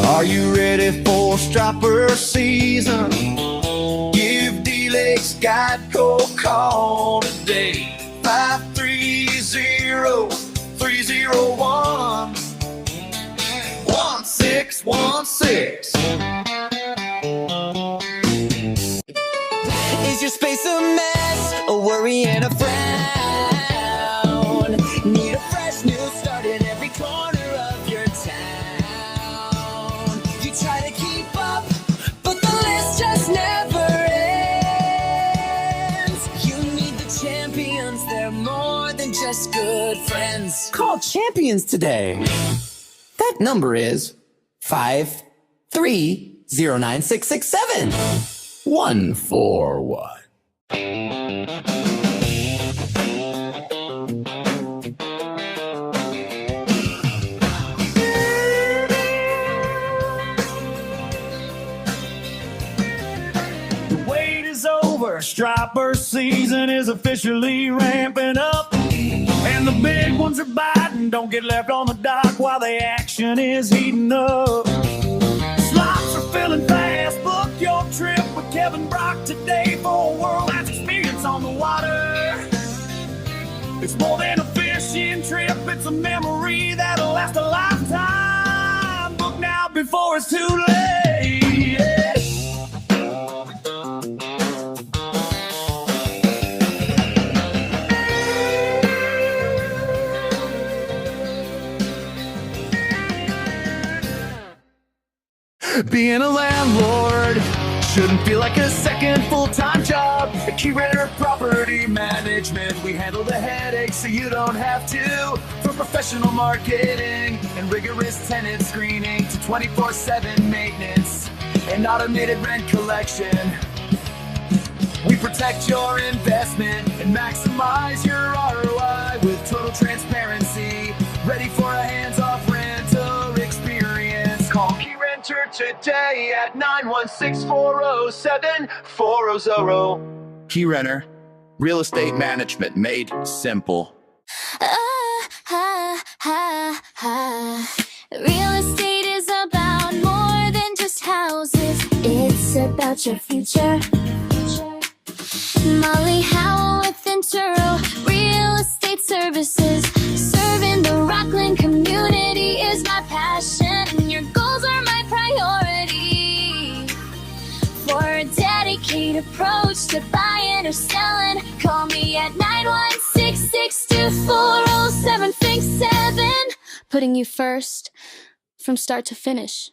Are you ready for striper season? Give D-Lakes Geico a call today. 530-301 1616. Is your space a mess? A worry and a frown? Need a fresh new start in every corner of your town. You try to keep up, but the list just never ends. You need the champions, they're more than just good friends. Call Champions today. That number is 5309667 141. The wait is over, striper season is officially ramping up. And the big ones are biting, don't get left on the dock while the action is heating up. Slots are filling fast, book your trip with Kevin Brock today for a world-class experience on the water. It's more than a fishing trip, it's a memory that'll last a lifetime. Book now before it's too late. Being a landlord shouldn't feel like a second full-time job. At Key Renter Property Management, we handle the headaches so you don't have to. From professional marketing and rigorous tenant screening to 24/7 maintenance and automated rent collection, we protect your investment and maximize your ROI with total transparency. Ready for a hands-off rental experience? Call Key Renter today at 916-407-400. Key Renter, real estate management made simple. Real estate is about more than just houses. It's about your future. Molly Howell with Intero Real Estate Services. Serving the Rockland community is my passion, and your goals are my priority. For a dedicated approach to buying or selling, call me at 916-624-0767. Putting you first from start to finish.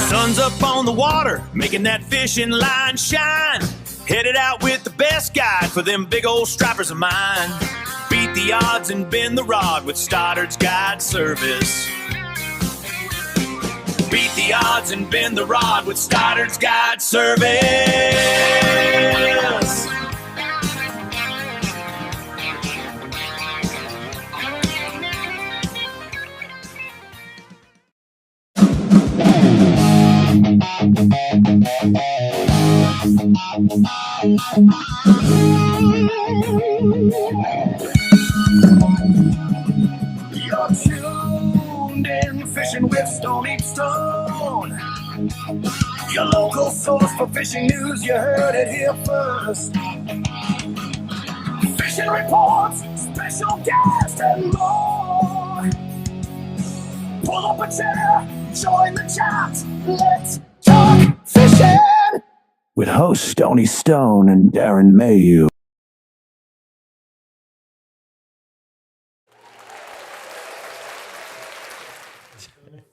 Sun's up on the water, making that fishing line shine. Headed out with the best guide for them big old stripers of mine. Beat the odds and bend the rod with Stoddard's Guide Service. Beat the odds and bend the rod with Stoddard's Guide Service. You're tuned in, fishing with Stoney Stone. Your local source for fishing news, you heard it here first. Fishing reports, special guests, and more. Pull up a chair, join the chat, let's talk fishing with hosts Stoney Stone and Darren Mayhew.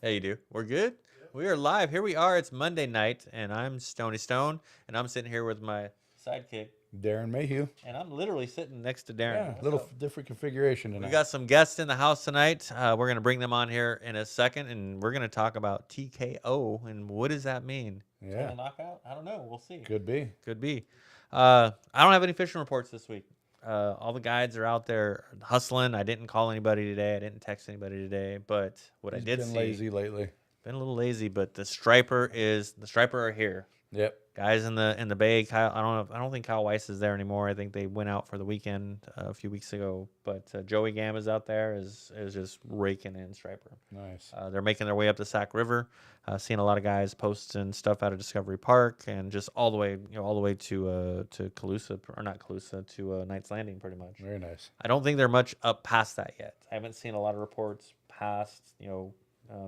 How you do? We're good? We are live. Here we are. It's Monday night, and I'm Stoney Stone, and I'm sitting here with my sidekick, Darren Mayhew. and I'm literally sitting next to Darren. Yeah, a little different configuration tonight. We got some guests in the house tonight. We're going to bring them on here in a second, and we're going to talk about TKO, and what does that mean? Yeah. Total knockout? I don't know. We'll see. Could be. Could be. I don't have any fishing reports this week. All the guides are out there hustling. I didn't call anybody today. I didn't text anybody today. But what I did Been see, lazy lately. been a little lazy. But the striper are here. Yep. guys in the Bay. Kyle, I don't think Kyle Weiss is there anymore. I think they went out for the weekend a few weeks ago. But Joey Gama's out there is just raking in striper. Nice. They're making their way up the Sac River. Seeing a lot of guys posting stuff out of Discovery Park and just all the way to Calusa, or not Calusa, to Knight's Landing, pretty much. Very nice. I don't think they're much up past that yet. I haven't seen a lot of reports past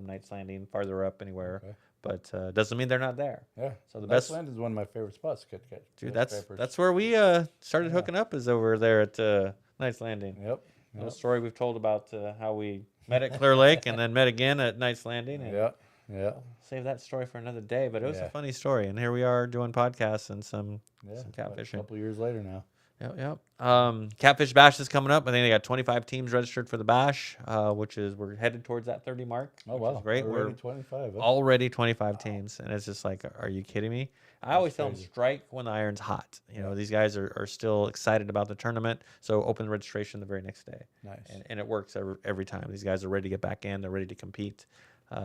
Knight's Landing, farther up anywhere. Okay. But doesn't mean they're not there. Yeah. So the Knight's best Land is one of my favorite spots. Dude, that's where we started hooking up, is over there at Knight's Landing. Yep. The story we've told about how we met at Clear Lake and then met again at Knight's Landing. And Yeah. Yeah. save that story for another day, but it was Yeah. a funny story. And here we are doing podcasts and some Yeah. catfishing. A couple years later now. Yep. Catfish Bash is coming up. I think they got 25 teams registered for the Bash, we're headed towards that 30 mark. Oh, which wow. is great. Already We're 25. Huh? already 25 teams, and it's just like, are you kidding me? I always tell them, crazy. strike when the iron's hot. These guys are still excited about the tournament, so open the registration the very next day. Nice. And it works every time. These guys are ready to get back in. They're ready to compete.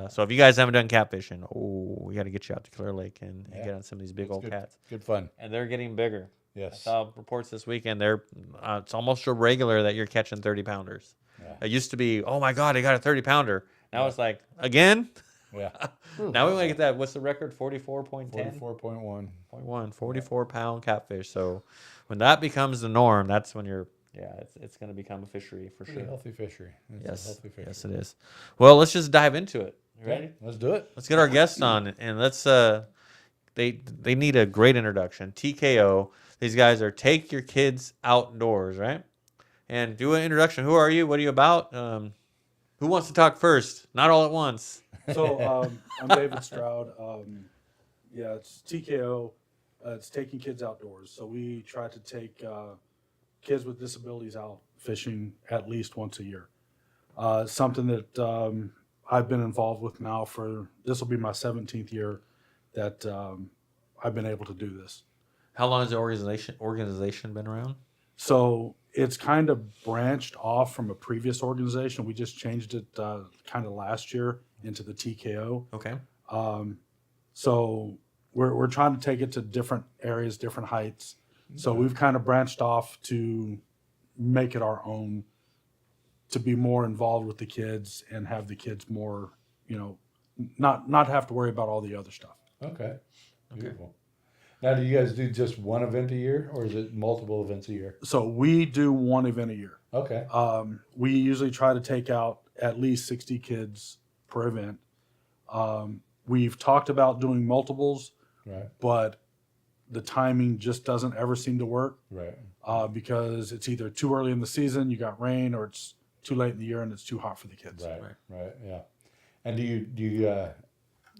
So if you guys haven't done catfishing, we got to get you out to Clear Lake and get on some of these big It's old good, cats. Good fun. And they're getting bigger. I Yes. saw reports this weekend. It's almost a regular that you're catching 30-pounders. Yeah. It used to be, oh my God, I got a 30-pounder. Now it's like, again? Yeah. Now we want to get that. What's the record? 44.10? 44.1. 44-pound catfish. So when that becomes the norm, that's when it's going to become a fishery for It's a sure. healthy fishery. It's a Yes. healthy fishery. Yes, it is. Well, let's just dive into it. You ready? Yeah, let's do it. Let's get our guests on, and let's. They need a great introduction. TKO. These guys are Take Your Kids Outdoors, right? And do an introduction. Who are you? What are you about? Who wants to talk first? Not all at once. So I'm David Stroud. It's TKO. It's Taking Kids Outdoors. So we try to take kids with disabilities out fishing at least once a year. Something that I've been involved with now this will be my 17th year that I've been able to do this. How long has the organization been around? So it's kind of branched off from a previous organization. We just changed it kind of last year into the TKO. Okay. So we're trying to take it to different areas, different heights. So we've kind of branched off to make it our own, to be more involved with the kids and have the kids more, not have to worry about all the other stuff. Okay. Beautiful. Now, do you guys do just one event a year, or is it multiple events a year? So we do one event a year. Okay. We usually try to take out at least 60 kids per event. We've talked about doing multiples, Right. but the timing just doesn't ever seem to work Right. because it's either too early in the season, you got rain, or it's too late in the year and it's too hot for the kids. Right. Right. Yeah. And do you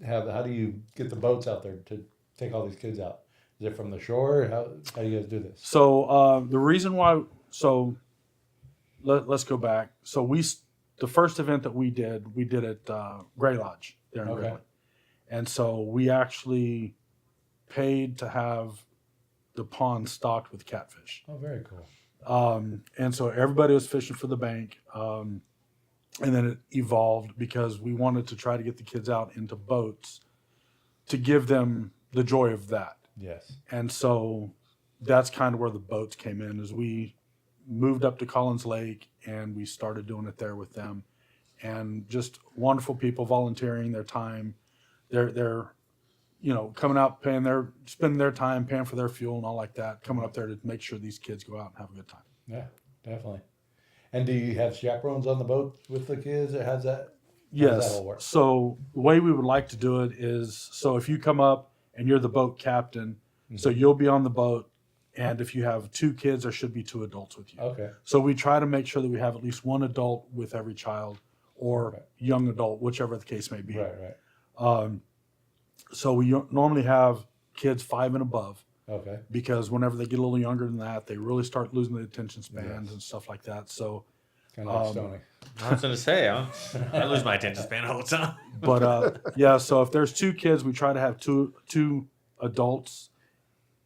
how do you get the boats out there to take all these kids out? Is it from the shore? How do you guys do this? So the reason why, let's go back. So the first event that we did at Gray Lodge there in Okay. Gray Lake. And so we actually paid to have the pond stocked with catfish. Oh, very cool. And so everybody was fishing for the bank. And then it evolved because we wanted to try to get the kids out into boats to give them the joy of that. Yes. And so that's kind of where the boats came in, is we moved up to Collins Lake and we started doing it there with them. And just wonderful people volunteering their time. They're coming out, spending their time, paying for their fuel and all like that, coming up there to make sure these kids go out and have a good time. Yeah, definitely. And do you have chaperones on the boat with the kids, or how's that? How does Yes. that all work? So the way we would like to do it is, so if you come up and you're the boat captain, so you'll be on the boat, and if you have 2 kids, there should be 2 adults with you. Okay. So we try to make sure that we have at least 1 adult with every child, or Okay. young adult, whichever the case may be. Right. So we normally have kids 5 and above, Okay. because whenever they get a little younger than that, they really start losing the attention spans Yes. and stuff like that. So, Kind of like Stoney. I was going to say, I lose my attention span all the time. but yeah, so if there's 2 kids, we try to have two adults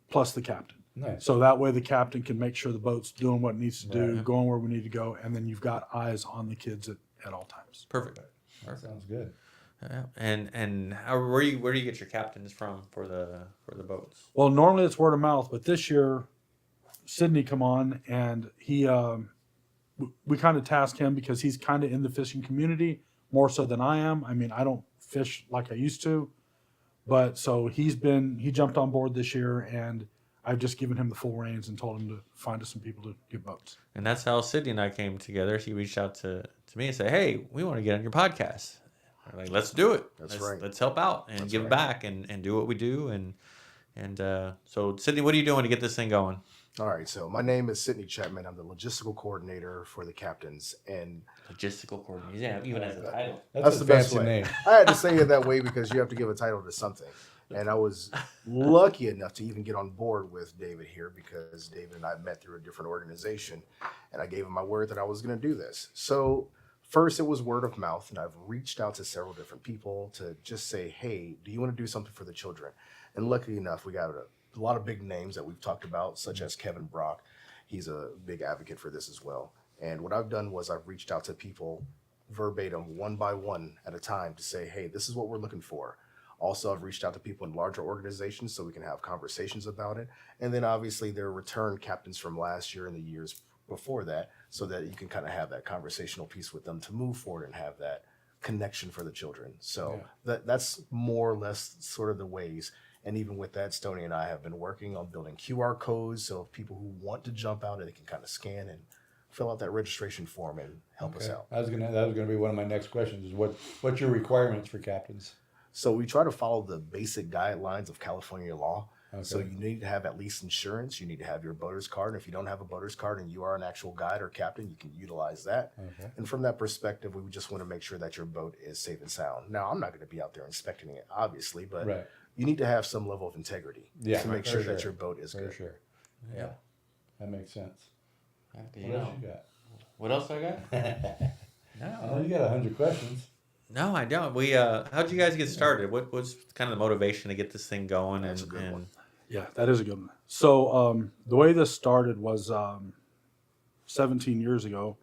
plus the captain. Nice. So that way the captain can make sure the boat's doing what it needs to do, Right. going where we need to go, and then you've got eyes on the kids at all times. Perfect. That sounds good. And where do you get your captains from for the boats? Well, normally it's word of mouth, but this year Sydney come on and we kind of task him because he's kind of in the fishing community more so than I am. I mean, I don't fish like I used to, but so he jumped on board this year, and I've just given him the full reins and told him to find us some people to get boats. And that's how Sydney and I came together. He reached out to me and said, "Hey, we want to get on your podcast." We're like, let's do it. Let's help out and give back and do what we do. And so, Sydney, what are you doing to get this thing going? All right, so my name is Sydney Chapman. I'm the logistical coordinator for the captains, and Logistical coordinator, yeah, even as a title. that's the best way. I had to say it that way because you have to give a title to something. And I was lucky enough to even get on board with David here because David and I met through a different organization, and I gave him my word that I was going to do this. So first it was word of mouth, and I've reached out to several different people to just say, hey, do you want to do something for the children? And luckily enough, we got a lot of big names that we've talked about, such as Kevin Brock. He's a big advocate for this as well. And what I've done was I've reached out to people verbatim, one by one at a time to say, hey, this is what we're looking for. Also, I've reached out to people in larger organizations so we can have conversations about it. And then obviously there are return captains from last year and the years before that so that you can kind of have that conversational piece with them to move forward and have that connection for the children. So that's more or less sort of the ways. And even with that, Stoney and I have been working on building QR codes so if people who want to jump out, they can kind of scan and fill out that registration form and help us out. That was gonna be one of my next questions. Is what's your requirements for captains? So we try to follow the basic guidelines of California law. Okay. So you need to have at least insurance. You need to have your boater's card. And if you don't have a boater's card and you are an actual guide or captain, you can utilize that. Okay. And from that perspective, we just want to make sure that your boat is safe and sound. Now, I'm not going to be out there inspecting it, obviously, but Right. you need to have some level of integrity to make sure that your boat is For good. sure. Yeah. That makes sense. You What know. else you got? What else I got? I know you got 100 questions. No, I don't. How'd you guys get started? What was kind of the motivation to get this thing going? That's a good one. Yeah, that is a good one. So the way this started was 17 years ago.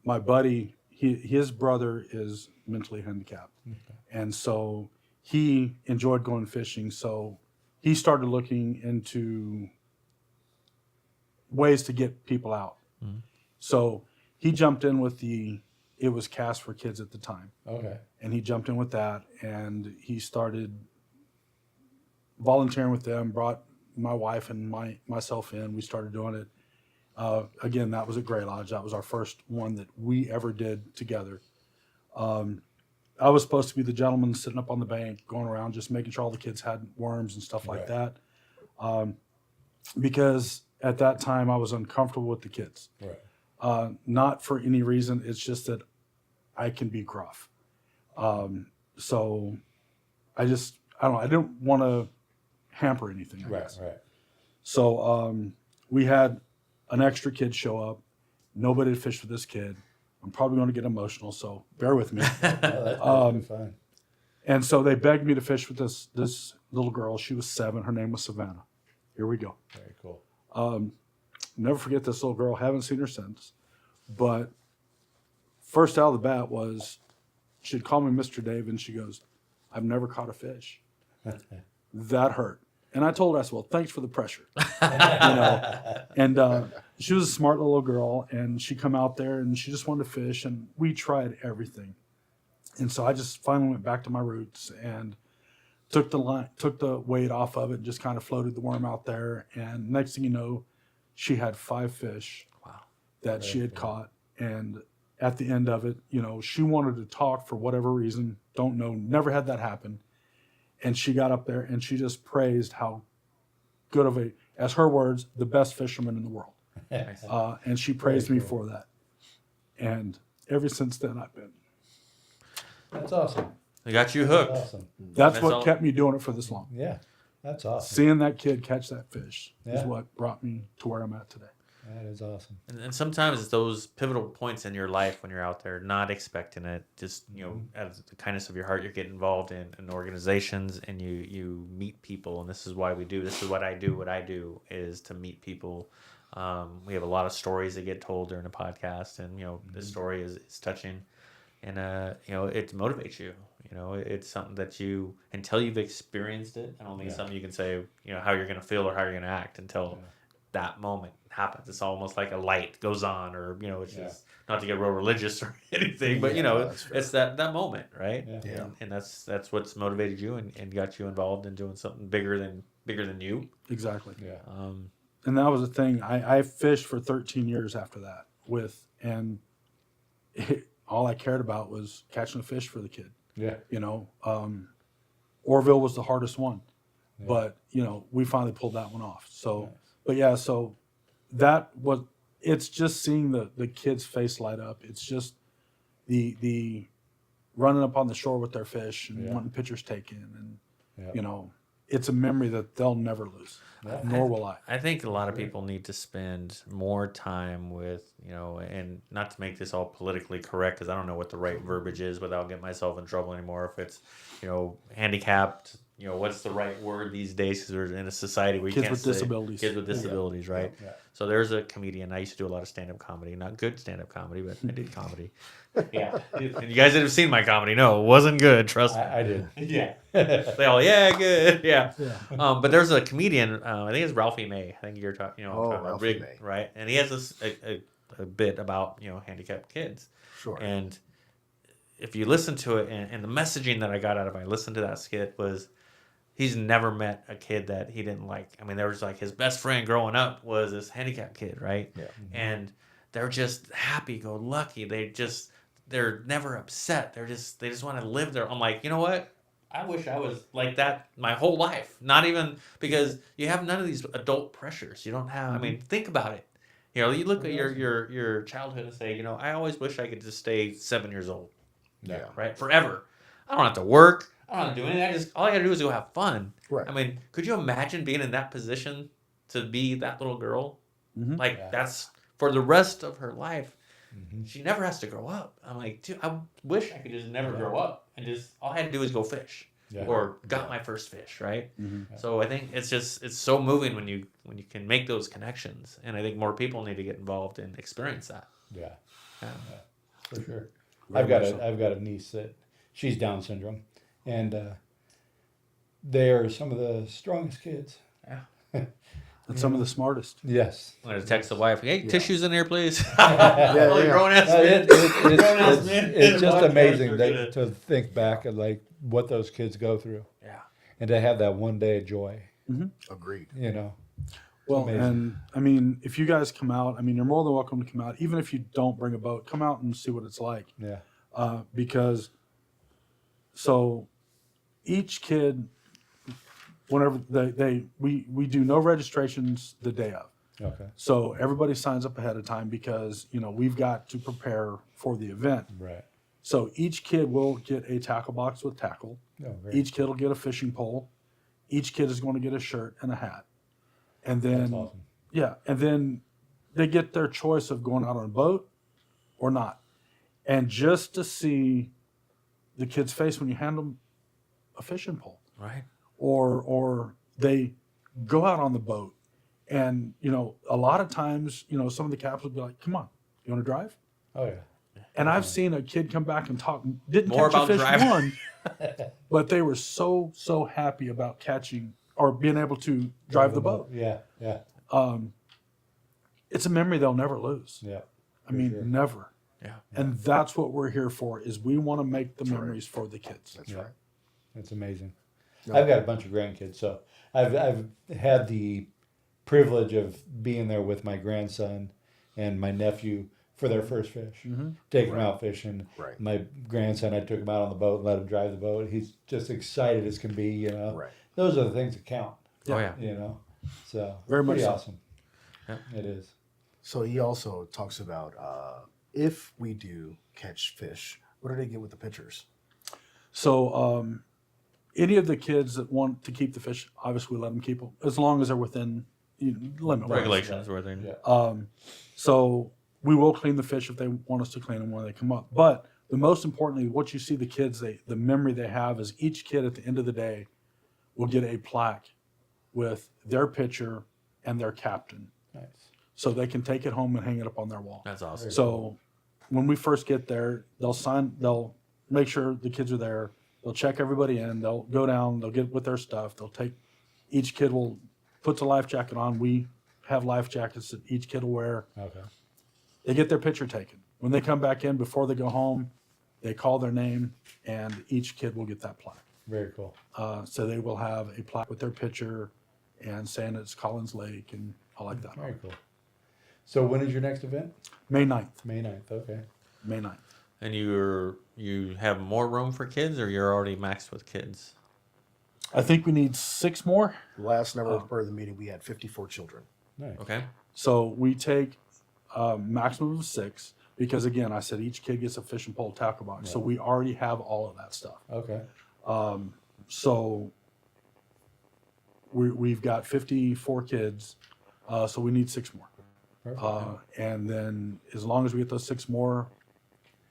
My buddy, his brother is mentally handicapped. And so he enjoyed going fishing. So he started looking into ways to get people out. So he jumped in with it was Cast for Kids at the time. Okay. And he jumped in with that, and he started volunteering with them, brought my wife and myself in. We started doing it. Again, that was at Gray Lodge. That was our first one that we ever did together. I was supposed to be the gentleman sitting up on the bank, going around just making sure all the kids had worms and stuff like that. Because at that time I was uncomfortable with the kids. Right. Not for any reason. It's just that I can be gruff. So I didn't want to hamper anything, I guess. Right. So we had an extra kid show up. Nobody had fished with this kid. I'm probably going to get emotional, so bear with me. That's fine. And so they begged me to fish with this little girl. She was 7. Her name was Savannah. Here we go. Very cool. Never forget this little girl. Haven't seen her since. But first out of the bat was, she'd call me Mr. Dave, and she goes, I've never caught a fish. That hurt. And I told her, I said, well, thanks for the pressure. And she was a smart little girl, and she come out there, and she just wanted to fish, and we tried everything. And so I just finally went back to my roots and took the weight off of it, and just kind of floated the worm out there. And next thing you know, she had 5 fish that she had caught. And at the end of it, she wanted to talk for whatever reason. Don't know. Never had that happen. And she got up there and she just praised how good of as her words, the best fisherman in the world. And she praised me for that. And ever since then, I've been. That's awesome. They got you hooked. Awesome. That's what kept me doing it for this long. Yeah. That's awesome. Seeing that kid catch that fish is Yeah. what brought me to where I'm at today. That is awesome. And sometimes it's those pivotal points in your life when you're out there not expecting it. Just, out of the kindness of your heart, you get involved in organizations and you meet people. And this is why we do. This is what I do. What I do is to meet people. We have a lot of stories that get told during the podcast. And, this story is touching. and it motivates you. It's something that you, until you've experienced it, I don't think it's something you can say, how you're going to feel or how you're going to act until that moment happens. It's almost like a light goes on, or it's just, not to get real religious or anything, but it's that moment, right? Yeah. And that's what's motivated you and got you involved in doing something bigger than you. Exactly. Yeah. And that was the thing. I fished for 13 years after that all I cared about was catching a fish for the kid. Yeah. Orville was the hardest one, but we finally pulled that one off. So, so it's just seeing the kid's face light up. It's just the running up on the shore with their fish and wanting pictures taken, and it's a memory that they'll never lose, nor will I. I think a lot of people need to spend more time with, and not to make this all politically correct, because I don't know what the right verbiage is without getting myself in trouble anymore. If it's, handicapped, what's the right word these days? Because we're in a society where you Kids can't with say disabilities. kids with disabilities, right? Yeah. So there's a comedian. I used to do a lot of stand-up comedy, not good stand-up comedy, but I did comedy. Yeah, and you guys that have seen my comedy, no, it wasn't good. Trust me. I did. Yeah. They all, good. Yeah. But there's a comedian, I think it's Ralphie May. I think you're talking, talking about Ralphie May. right? And he has a bit about, handicapped kids. Sure. And if you listen to it, and the messaging that I got out of it, I listened to that skit, was he's never met a kid that he didn't like. I mean, there was like his best friend growing up was this handicapped kid, right? Yeah. And they're just happy-go-lucky. They're never upset. They just want to live there. I'm like, you know what? I wish I was like that my whole life. Not even, because you have none of these adult pressures. You don't have. I mean, think about it. You look at your childhood and say, I always wish I could just stay 7 years old. Yeah. Right. Forever. I don't have to work. I don't have to do anything. All I got to do is go have fun. Right. I mean, could you imagine being in that position to be that little girl? Mm-hmm. That's for the rest of her life. She never has to grow up. I'm like, dude, I wish I could just never grow up and just all I had to do is go fish or got my first fish, right? So I think it's so moving when you can make those connections, and I think more people need to get involved and experience that. Yeah. Yeah. For sure. I've got a niece that she's Down syndrome, and they are some of the strongest kids. Yeah. And some of the smartest. Yes. I'm gonna text the wife. Hey, tissues in here, please. Grown ass man. It's just amazing to think back at like what those kids go through. Yeah. And to have that one day of joy. Agreed. Well, amazing. and I mean, if you guys come out, I mean, you're more than welcome to come out. Even if you don't bring a boat, come out and see what it's like. Yeah. Because each kid, whenever we do no registrations the day of. Okay. So everybody signs up ahead of time because, we've got to prepare for the event. Right. So each kid will get a tackle box with tackle. Oh, great. Each kid will get a fishing pole. Each kid is going to get a shirt and a hat. And then, That's awesome. yeah, and then they get their choice of going out on a boat or not. And just to see the kid's face when you hand them a fishing pole. Right. Or they go out on the boat, and a lot of times some of the captains will be like, "Come on, you want to drive?" Oh yeah. And I've seen a kid come back and talk, didn't More catch a about fish driving. one, but they were so happy about catching or being able to drive the boat. Yeah. Yeah. It's a memory they'll never lose. Yeah. I mean, sure. never. Yeah. And that's what we're here for, is we want to make the memories for the kids. That's Yeah. right. It's amazing. No. I've got a bunch of grandkids, so I've had the privilege of being there with my grandson and my nephew for their first fish, taking them out fishing. Right. My grandson, I took him out on the boat and let him drive the boat. He's just excited as can be. Right. Those are the things that count. Oh yeah. So Very much pretty so. awesome. Yeah. It is. So he also talks about if we do catch fish, what do they get with the pictures? So any of the kids that want to keep the fish, obviously we let them keep them as long as they're within limit. Regulations where they're. Yeah. So we will clean the fish if they want us to clean them when they come up. But the most importantly, what you see the kids, the memory they have is each kid at the end of the day will get a plaque with their picture and their captain. Nice. So they can take it home and hang it up on their wall. That's awesome. So when we first get there, they'll make sure the kids are there. They'll check everybody in. They'll go down. They'll get with their stuff. Each kid will put the life jacket on. We have life jackets that each kid will wear. Okay. They get their picture taken. When they come back in, before they go home, they call their name, and each kid will get that plaque. Very cool. So they will have a plaque with their picture and saying it's Collins Lake and all like that. Very cool. So when is your next event? May 9th. May 9th. Okay. May 9th. And you have more room for kids, or you're already maxed with kids? I think we need 6 more. Last number per the meeting, we had 54 children. Nice. Okay. So we take a maximum of 6 because, again, I said each kid gets a fishing pole tackle box. So we already have all of that stuff. Okay. So we've got 54 kids, so we need 6 more. Perfect. And then as long as we get those 6 more,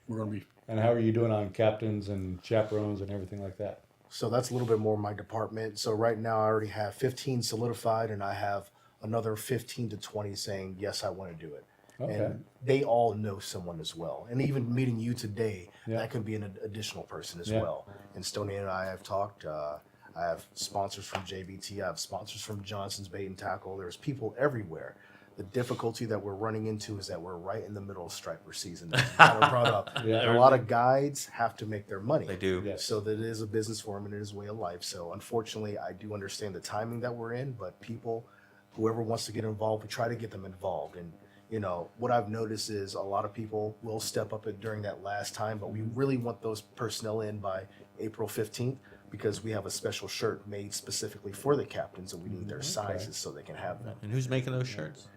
we're going to be. And how are you doing on captains and chaperones and everything like that? So that's a little bit more my department. So right now I already have 15 solidified, and I have another 15 to 20 saying, yes, I want to do it. Okay. And they all know someone as well. And even meeting you today, Yeah. that could be an additional person as Yeah. well. And Stoney and I have talked. I have sponsors from JBT. I have sponsors from Johnson's Bait and Tackle. There's people everywhere. The difficulty that we're running into is that we're right in the middle of striper season. That's kind of brought up. Yeah. And a lot of guides have to make their money. They do. Yes. So that it is a business for them and it is a way of life. So unfortunately, I do understand the timing that we're in, but people, whoever wants to get involved, we try to get them involved. And you know, what I've noticed is a lot of people will step up during that last time, but we really want those personnel in by April 15th because we have a special shirt made specifically for the captains and we need their sizes so they can have them. And who's making those shirts?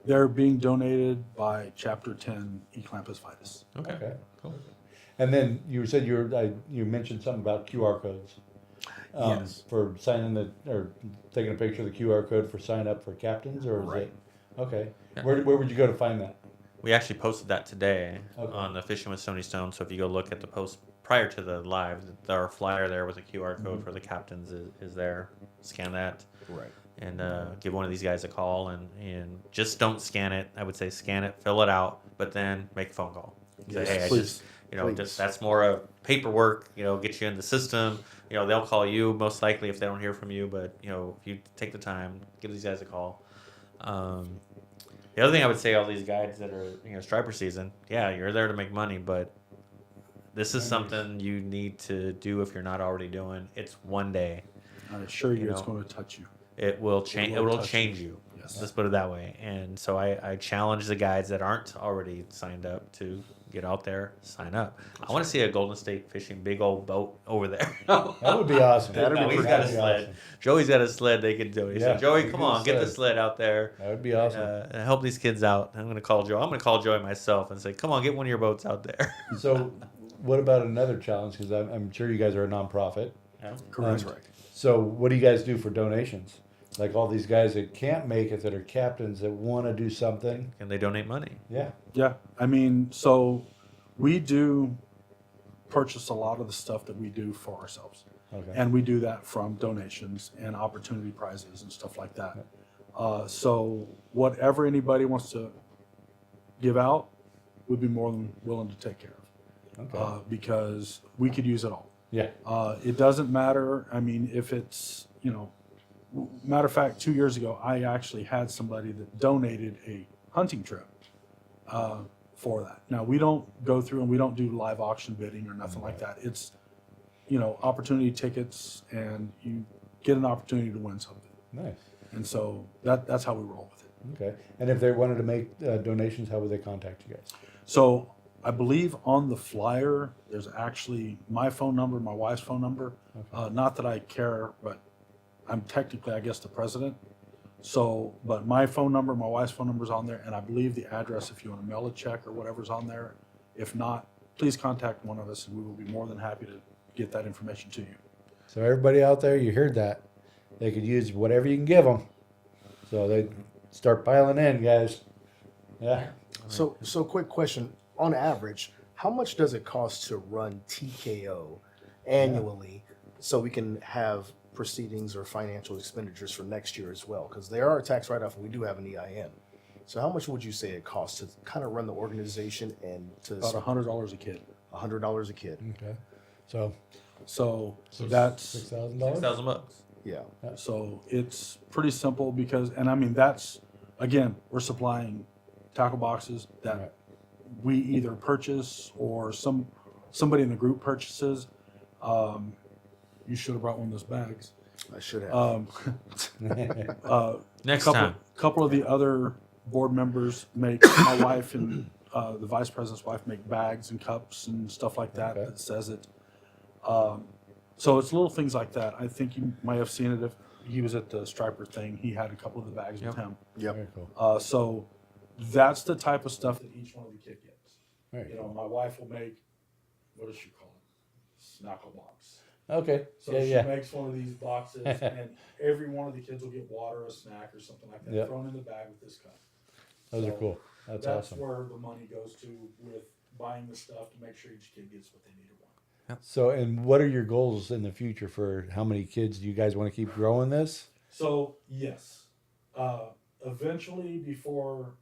They're being donated by Chapter 10 Eclampus Vitus. Okay. Okay. Cool. And then you said you mentioned something about QR codes. Yes. For signing or taking a picture of the QR code for sign up for captains, or is Right. it? Okay. Yeah. Where would you go to find that? We actually posted that today Okay. on the Fishing with Stoney Stone. So if you go look at the post prior to the live, our flyer there with a QR code for the captains is there. Scan that Right. and give one of these guys a call and just don't scan it. I would say scan it, fill it out, but then make a phone call. Say, Yes, hey, I please. just Please. just that's more of paperwork. Get you in the system. They'll call you most likely if they don't hear from you. But if you take the time, give these guys a call. The other thing I would say, all these guys that are striper season, yeah, you're there to make money, but this is something you need to do if you're not already doing. It's one day. I assure you, You it's know. going to touch you. It will change. It will will touch change you. Yes. Let's put it that way. And so I challenge the guys that aren't already signed up to get out there, sign up. I want to see a Golden State fishing big old boat over there. That would be awesome. That'd be No, he's pretty got a That'd be sled. awesome. Joey's got a sled. They can do it. He Yeah, said, Joey, you come can on, get the sled. sled out there. That would be awesome. And help these kids out. I'm going to call Joe. I'm going to call Joey myself and say, come on, get one of your boats out there. So, what about another challenge? Because I'm sure you guys are a nonprofit. Correct. So, what do you guys do for donations? Like all these guys that can't make it, that are captains, that want to do something. And they donate money. Yeah. Yeah. I mean, so we do purchase a lot of the stuff that we do for ourselves. Okay. And we do that from donations and opportunity prizes and stuff like that. So whatever anybody wants to give out, we'd be more than willing to take care of. Okay. Because we could use it all. Yeah. It doesn't matter. I mean, if it's, matter of fact, 2 years ago, I actually had somebody that donated a hunting trip for that. Now, we don't go through and we don't do live auction bidding or nothing like that. It's, opportunity tickets, and you get an opportunity to win something. Nice. And so that's how we roll with it. Okay. And if they wanted to make donations, how would they contact you guys? So I believe on the flyer, there's actually my phone number, my wife's phone number. Not that I care, but I'm technically, I guess, the president. So, but my phone number, my wife's phone number is on there, and I believe the address if you want to mail a check or whatever's on there. If not, please contact one of us, and we will be more than happy to get that information to you. So everybody out there, you heard that. They could use whatever you can give them. So they start piling in, guys. Yeah. So quick question. On average, how much does it cost to run TKO annually so we can have proceedings or financial expenditures for next year as well? Because they are a tax write-off and we do have an EIN. So how much would you say it costs to kind of run the organization and to About $100 a kid. $100 a kid? Okay. So So that's $6,000. 6,000 bucks. Yeah. so it's pretty simple because, and I mean that's again, we're supplying tackle boxes that Right. we either purchase or somebody in the group purchases. You should have brought one of those bags. I should have. Next couple, time. couple of the other board members make my wife and the vice president's wife make bags and cups and stuff like that Okay. that says it. So it's little things like that. I think you might have seen it if he was at the Striper thing. He had a couple of the bags with him. Yep. Very cool. So that's the type of stuff that each one of the kid gets. Very You know, my wife will make, what does she call it? Snackle box. Okay. So Yeah, she yeah. makes one of these boxes, and every one of the kids will get water, a snack, or something like that Yep. thrown in the bag with this cup. Those are So cool. That's awesome. where the money goes to with buying the stuff to make sure each kid gets what they need or want. So, and what are your goals in the future for how many kids do you guys want to keep growing this? So yes, eventually, before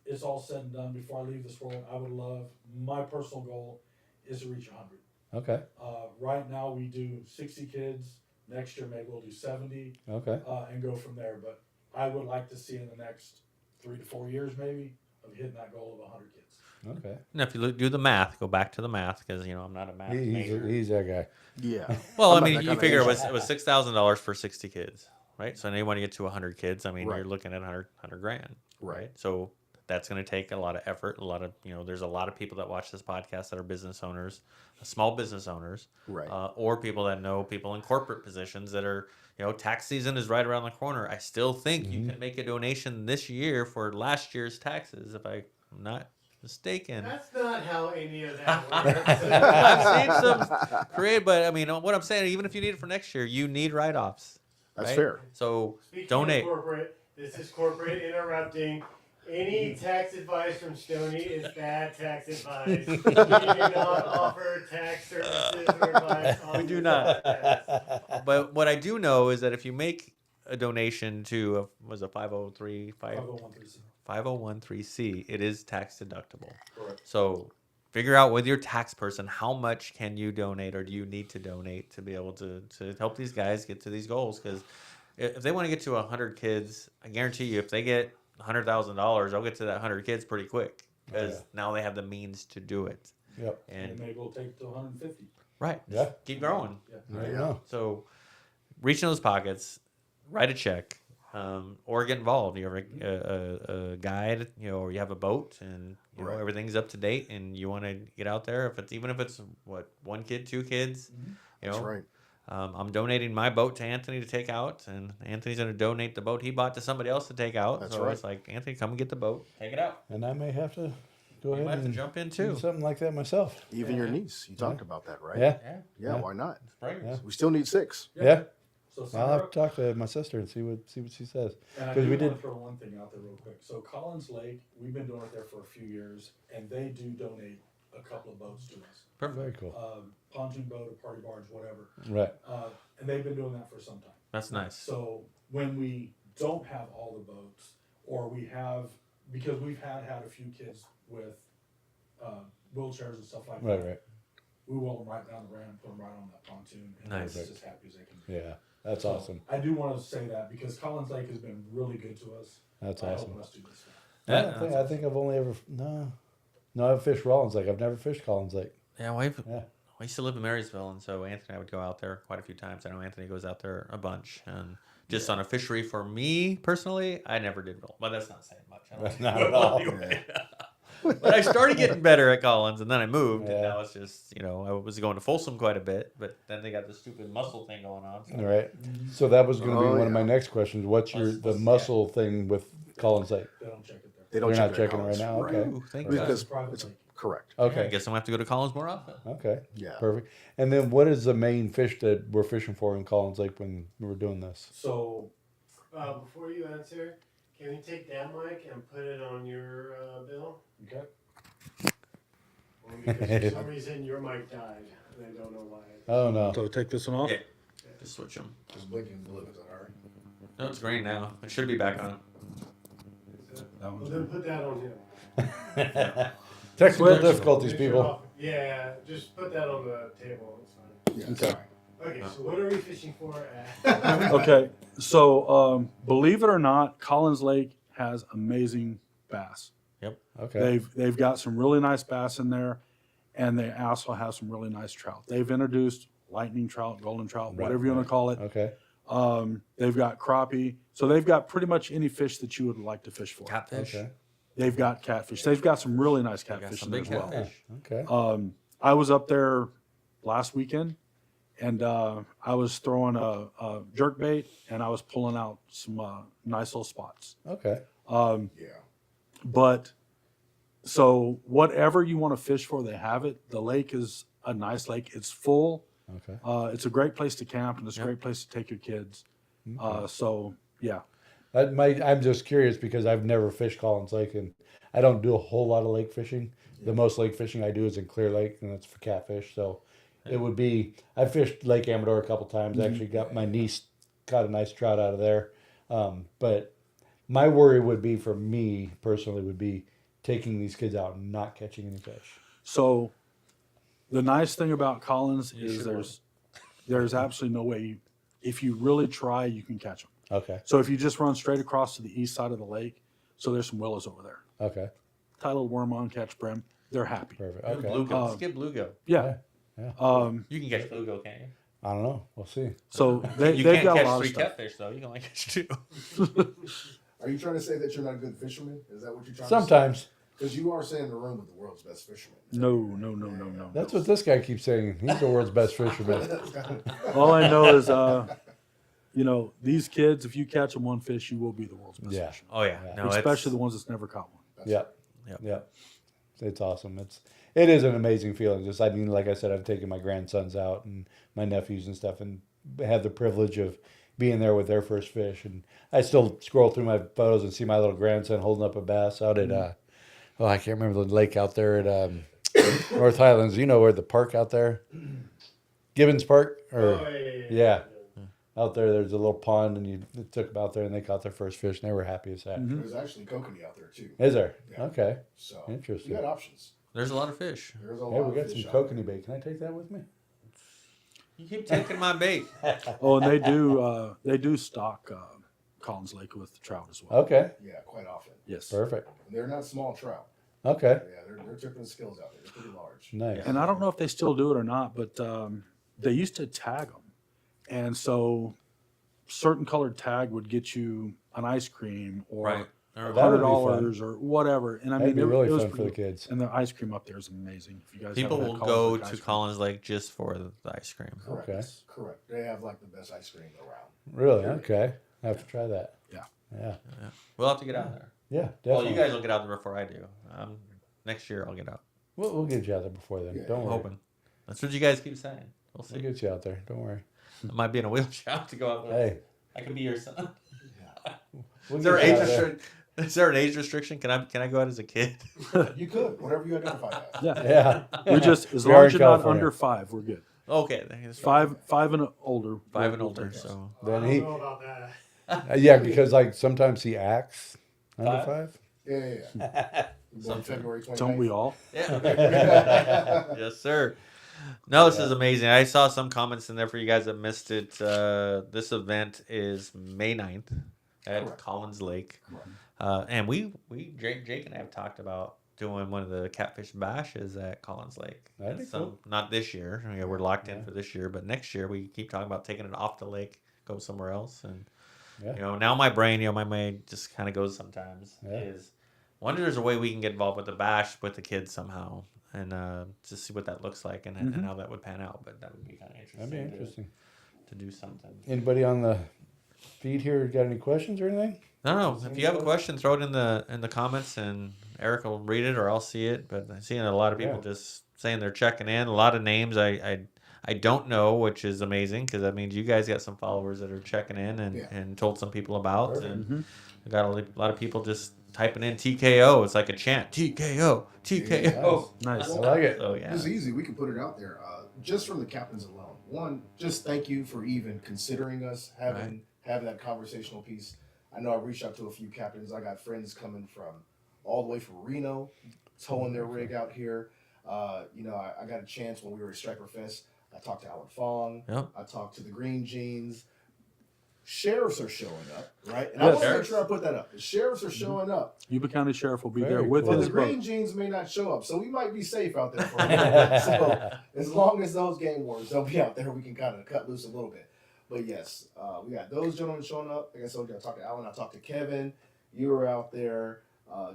it's all said and done, before I leave this world, I would love, my personal goal is to reach 100. Okay. Right now we do 60 kids. Next year maybe we'll do 70 Okay. and go from there. But I would like to see in the next 3 to 4 years maybe of hitting that goal of 100 kids. Okay. Now, if you do the math, go back to the math because I'm not a math major. He's that guy. Yeah. Well, I'm I not mean, that you kind of figure Asian. it was $6,000 for 60 kids, right? So now you want to get to 100 kids. I mean, Right. you're looking at 100 grand, Right. So that's going to take a lot of effort. A lot of there's a lot of people that watch this podcast that are business owners, small business owners, Right. or people that know people in corporate positions that are tax season is right around the corner. I still think you can make a donation this year for last year's taxes, if I'm not mistaken. That's not how any of that works. I've seen some create, but I mean, what I'm saying, even if you need it for next year, you need write-offs. That's right? fair. So Speaking donate. of corporate, this is corporate interrupting. Any tax advice from Stoney is bad tax advice. We do not offer tax services or advice on We do this not. podcast. But what I do know is that if you make a donation to a 501(c), it is tax deductible. Correct. So figure out with your tax person how much can you donate or do you need to donate to be able to help these guys get to these goals. Because if they want to get to 100 kids, I guarantee you if they get $100,000, they'll get to that 100 kids pretty quick because now they have the means to do it. Yep. And And maybe we'll take it to 150. right, Yeah. keep growing. There you go. So reach in those pockets, write a check, or get involved. You have a guide, or you have a boat, and Right. everything's up to date, and you want to get out there. Even if it's one kid, two kids, That's right. I'm donating my boat to Anthony to take out, and Anthony's going to donate the boat he bought to somebody else to take out. That's so right. It's like, Anthony, come and get the boat, take it out. And I may have to go You ahead might have to and jump in do too. something like that myself. Even your niece. You talked about that, right? Yeah. Yeah, Yeah, why not? springers. We still need 6. Yeah. So I'll have to talk to my sister and see what she says. And I 'Cause do we want to did- throw one thing out there real quick. So Collins Lake, we've been doing it there for a few years, and they do donate a couple of boats to us. Very cool. Pontoon boat or party barge, whatever. Right. And they've been doing that for some time. That's nice. So when we don't have all the boats, or we have, because we've had a few kids with wheelchairs and stuff like Right. that, Right. we roll them right down the ramp, put them right on that pontoon, and Nice. they're just as happy as they can be. Yeah. That's So awesome. I do want to say that because Collins Lake has been really good to us. That's by awesome. helping us do this. I think I've only ever I've fished Rollins Lake. I've never fished Collins Lake. Yeah, Yeah. I used to live in Marysville, and so Anthony and I would go out there quite a few times. I know Anthony goes out there a bunch, and just on a fishery for me personally, I never did roll. But that's not saying much. I don't Not at all. anyway. But I started getting better at Collins, and then I moved, and Yeah. now it's just I was going to Folsom quite a bit, but then they got this stupid muscle thing going on. So. All right. So that was going to be Oh, one of yeah. my next questions. What's your the muscle thing with Collins Lake? They don't check it there. They don't They're check not their checking it right accounts. now. Okay. Ooh, thank Right. God. Because Private it's lake. correct. I Okay. guess I'm gonna have to go to Collins more often. Okay. Yeah. Perfect. And then what is the main fish that we're fishing for in Collins Lake when we're doing this? So Before you answer, can we take that mic and put it on your bill? okay. Only because for some reason your mic died, and I don't know why. Oh no. So take this one off. Yeah. Just switch them. It's blinking blue. Is that all right? No, it's green now. It should be back on. That Well, one's then put that on him. Technical difficulties, Make sure people. off- Yeah, just put that on the table. It's fine. Yeah, Okay. sorry. Okay, so what are we fishing for at? Okay, so believe it or not, Collins Lake has amazing bass. Okay. They've got some really nice bass in there, and they also have some really nice trout. They've introduced lightning trout, golden trout, whatever you want to call it. Okay. They've got crappie, so they've got pretty much any fish that you would like to fish for. Catfish. Okay. They've got catfish. They've got some really nice They got catfish some in there big as well. catfish. Okay. I was up there last weekend, and I was throwing a jerk bait, and I was pulling out some nice little spots. Okay. Yeah. But so whatever you want to fish for, they have it. The lake is a nice lake. It's full. Okay. It's a great place to camp, and it's a great place to take your kids. So yeah, I'm just curious because I've never fished Collins Lake, and I don't do a whole lot of lake fishing. The most lake fishing I do is in Clear Lake, and that's for catfish. So it would be, I fished Lake Amador a couple times. Actually got my niece caught a nice trout out of there. But my worry would be, for me personally, would be taking these kids out and not catching any fish. so the nice thing about Collins is there's absolutely no way if you really try, you can catch them. Okay. So if you just run straight across to the east side of the lake, so there's some willows over there. Okay. Tie a little worm on, catch brim. They're happy. Perfect. Okay. Bluegill. Let's get bluegill. Yeah. You can catch bluegill, can't you? I don't know. We'll see. So they've can't got a catch lot of 3 stuff. catfish though. You can only catch 2. Are you trying to say that you're not a good fisherman? Is that what you're trying Sometimes. to say? Because you are saying the room with the world's best fisherman. No. That's what this guy keeps saying. He's the world's best fisherman. All I know is, these kids, if you catch them one fish, you will be the world's best Yeah. fisherman. Oh yeah. No, Especially the ones that's never caught one. Yep. Yep. Yep. It's awesome. It is an amazing feeling. Just, I mean, like I said, I've taken my grandsons out and my nephews and stuff, and had the privilege of being there with their first fish. And I still scroll through my photos and see my little grandson holding up a bass out at I can't remember the lake out there at North Highlands. You know where the park out there, Gibbons Park, or yeah. Out there, there's a little pond, and you took them out there, and they caught their first fish, and they were happy as heck. There's actually kokanee out there too. Is there? Yeah. Okay. So Interesting. you got options. There's a lot of fish. There's a Hey, lot we of got some fish out kokanee bait. Can I take that with me? You keep taking my bait. Oh, and they do stock Collins Lake with trout as well. Okay. there. Yeah, quite often. Yes. Perfect. And they're not small trout. Okay. Yeah, they're tipping skills out there. They're pretty large. Nice. And I don't know if they still do it or not, but they used to tag them, and so certain colored tag would get you an ice cream or Right. That would $100 be fun. or whatever. And I That'd mean, be really it was fun for the pretty- kids. And the ice cream up there is amazing. If you guys People haven't will had go Collins Lake to ice cream. Collins Lake just for the ice cream. Correct. Okay. Correct. They have like the best ice cream around. Really? Okay. I have to try that. Yeah. Yeah. We'll have to get out there. Yeah, Well, definitely. you guys will get out there before I do. Next year I'll get out. We'll get you out there before then. Yeah, Don't I'm worry. hoping. That's what you guys keep saying. We'll We'll see. get you out there. Don't worry. I might be in a wheelchair to go out there. Hey. I can be your son. We'll Is there get you age out there. restriction? Is there an age restriction? Can I go out as a kid? You could, whatever you identify as. Yeah. Yeah. We just as We long are as in you're not California. under 5, we're good. Okay, that's fine. Five and older. 5 and we'll older. take it. So Then I he, don't know about that. yeah, because like sometimes he acts under 5. Yeah. Born February 29th. Don't we all? yeah. Yes, sir. No, this is amazing. I saw some comments in there for you guys that missed it. This event is May 9th at Correct. Collins Lake. And Jake and I have talked about doing one of the catfish bashes at Collins Lake. That'd be cool. Not this year. We're locked in for this year, but next year we keep talking about taking it off the lake, go somewhere else. And Yeah. now my brain, my mind just kind of goes sometimes. Yeah. Is wonder there's a way we can get involved with the bash with the kids somehow, and just see what that looks like and how that would pan out. But that would be kind of interesting. That'd be interesting. to do something. Anybody on the feed here got any questions or anything? No. If you have a question, throw it in the comments, and Eric will read it, or I'll see it. But I'm seeing a lot of people just saying they're checking in. A lot of names I don't know, which is amazing because that means you guys got some followers that are checking in and told some people about. Perfect. And we got a lot of people just typing in TKO. It's like a chant. TKO. TKO. Nice. I like it. So yeah. It's easy. We can put it out there. Just from the captains alone. One, just thank you for even considering us having that conversational piece. I know I've reached out to a few captains. I got friends coming from all the way from Reno, towing their rig out here. You know, I got a chance when we were at Striper Fest. I talked to Alan Fong. Yep. I talked to the Green Jeans. Sheriffs are showing up, right? And I want to make sure I put that up. The sheriffs are showing up. Yuba County Sheriff will be Very there with cool. But his the Green boat. Jeans may not show up, so we might be safe out there for a minute. So as long as those game wars don't be out there, we can kind of cut loose a little bit. But yes, we got those gentlemen showing up. Like I said, I talked to Alan, I talked to Kevin. You were out there.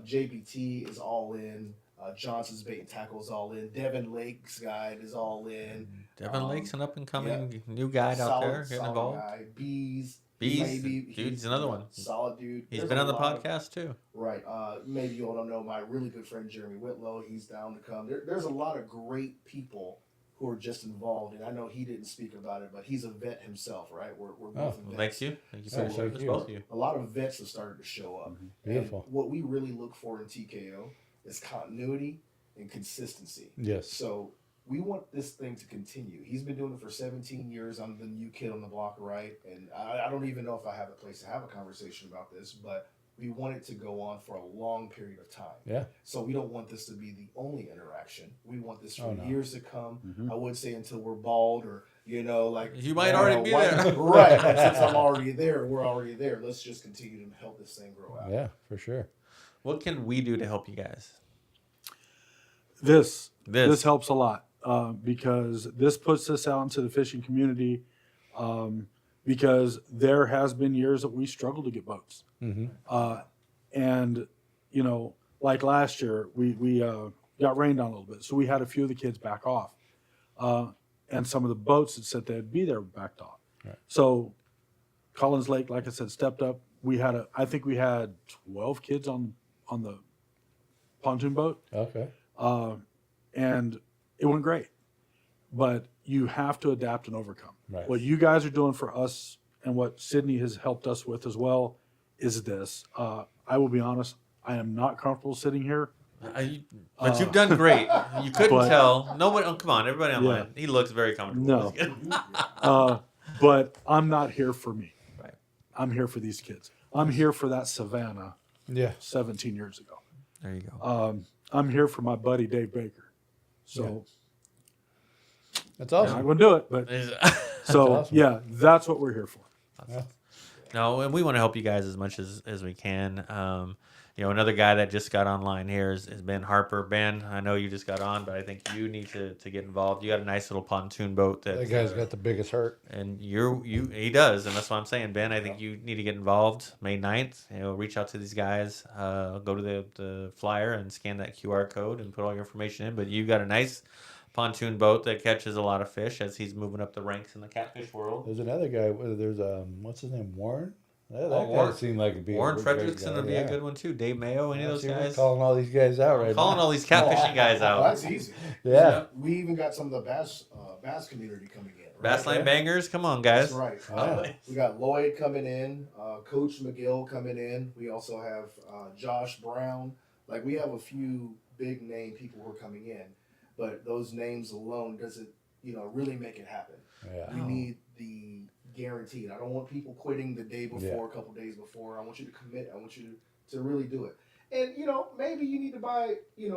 JBT is all in. Johnson's Bait and Tackle is all in. Devin Lake's guide is all in. Devin Lake's an up and coming new guide out there getting involved. Guy. Bees, Dude, he's another one. Solid dude. He's There's been a on the lot of- podcast too. Right. Maybe you all don't know my really good friend Jeremy Whitlow. He's down to come. There's a lot of great people who are just involved, and I know he didn't speak about it, but he's a vet himself, right? We're both vets. Thanks you. Thank you so much. thank you. Both of you. A lot of vets have started to show up. Beautiful. And what we really look for in TKO is continuity and consistency. Yes. So we want this thing to continue. He's been doing it for 17 years. I'm the new kid on the block, right? And I don't even know if I have a place to have a conversation about this, but we want it to go on for a long period of time. Yeah. So we don't want this to be the only interaction. We want this for Oh, no. years to come. I would say until we're bald or, like. You might already be white- there. Right. Like, since I'm already there, we're already there. Let's just continue to help this thing grow out. Yeah, for sure. What can we do to help you guys? This helps a lot because this puts us out into the fishing community because there has been years that we struggled to get boats. And, like last year, we got rained on a little bit. So we had a few of the kids back off. And some of the boats that said they'd be there backed off. Right. So Collins Lake, like I said, stepped up. I think we had 12 kids on the pontoon boat. Okay. And it went great. But you have to adapt and overcome. Right. What you guys are doing for us and what Sydney has helped us with as well is this. I will be honest, I am not comfortable sitting here. But you've done great. You couldn't But- tell. Nobody. Oh, come on, everybody online. Yeah. He looks very comfortable. No. But I'm not here for me. Right. I'm here for these kids. I'm here for that Savannah Yeah. 17 years ago. There you go. I'm here for my buddy Dave Baker. So That's I'm not awesome. going to do it, but so awesome. yeah, that's what we're here for. No, and we want to help you guys as much as we can. Another guy that just got online here is Ben Harper. Ben, I know you just got on, but I think you need to get involved. You got a nice little pontoon boat That guy's got the biggest hurt. and he does, and that's what I'm saying, Ben. I think you need to get involved. May 9th, reach out to these guys. Go to the flyer and scan that QR code and put all your information in. But you got a nice pontoon boat that catches a lot of fish as he's moving up the ranks in the catfish world. There's another guy. There's what's his name? Warren. That Warren- guy seemed like a Warren a great Fredrickson guy, would be a good one too. Dave Mayo, any of those See, we're guys? calling all these guys out right Calling now. all these catfishing guys Well, out. that's easy. Yeah. We even got some of the bass community coming in. Right? Bass line bangers, come on, guys. That's right. We got Lloyd coming in, Coach McGill coming in. We also have Josh Brown. Like, we have a few big name people who are coming in, but those names alone doesn't, really make it happen. Yeah. We need the guaranteed. I don't want people quitting the day before, Yeah. a couple days before. I want you to commit. I want you to really do it. And, maybe you need to buy,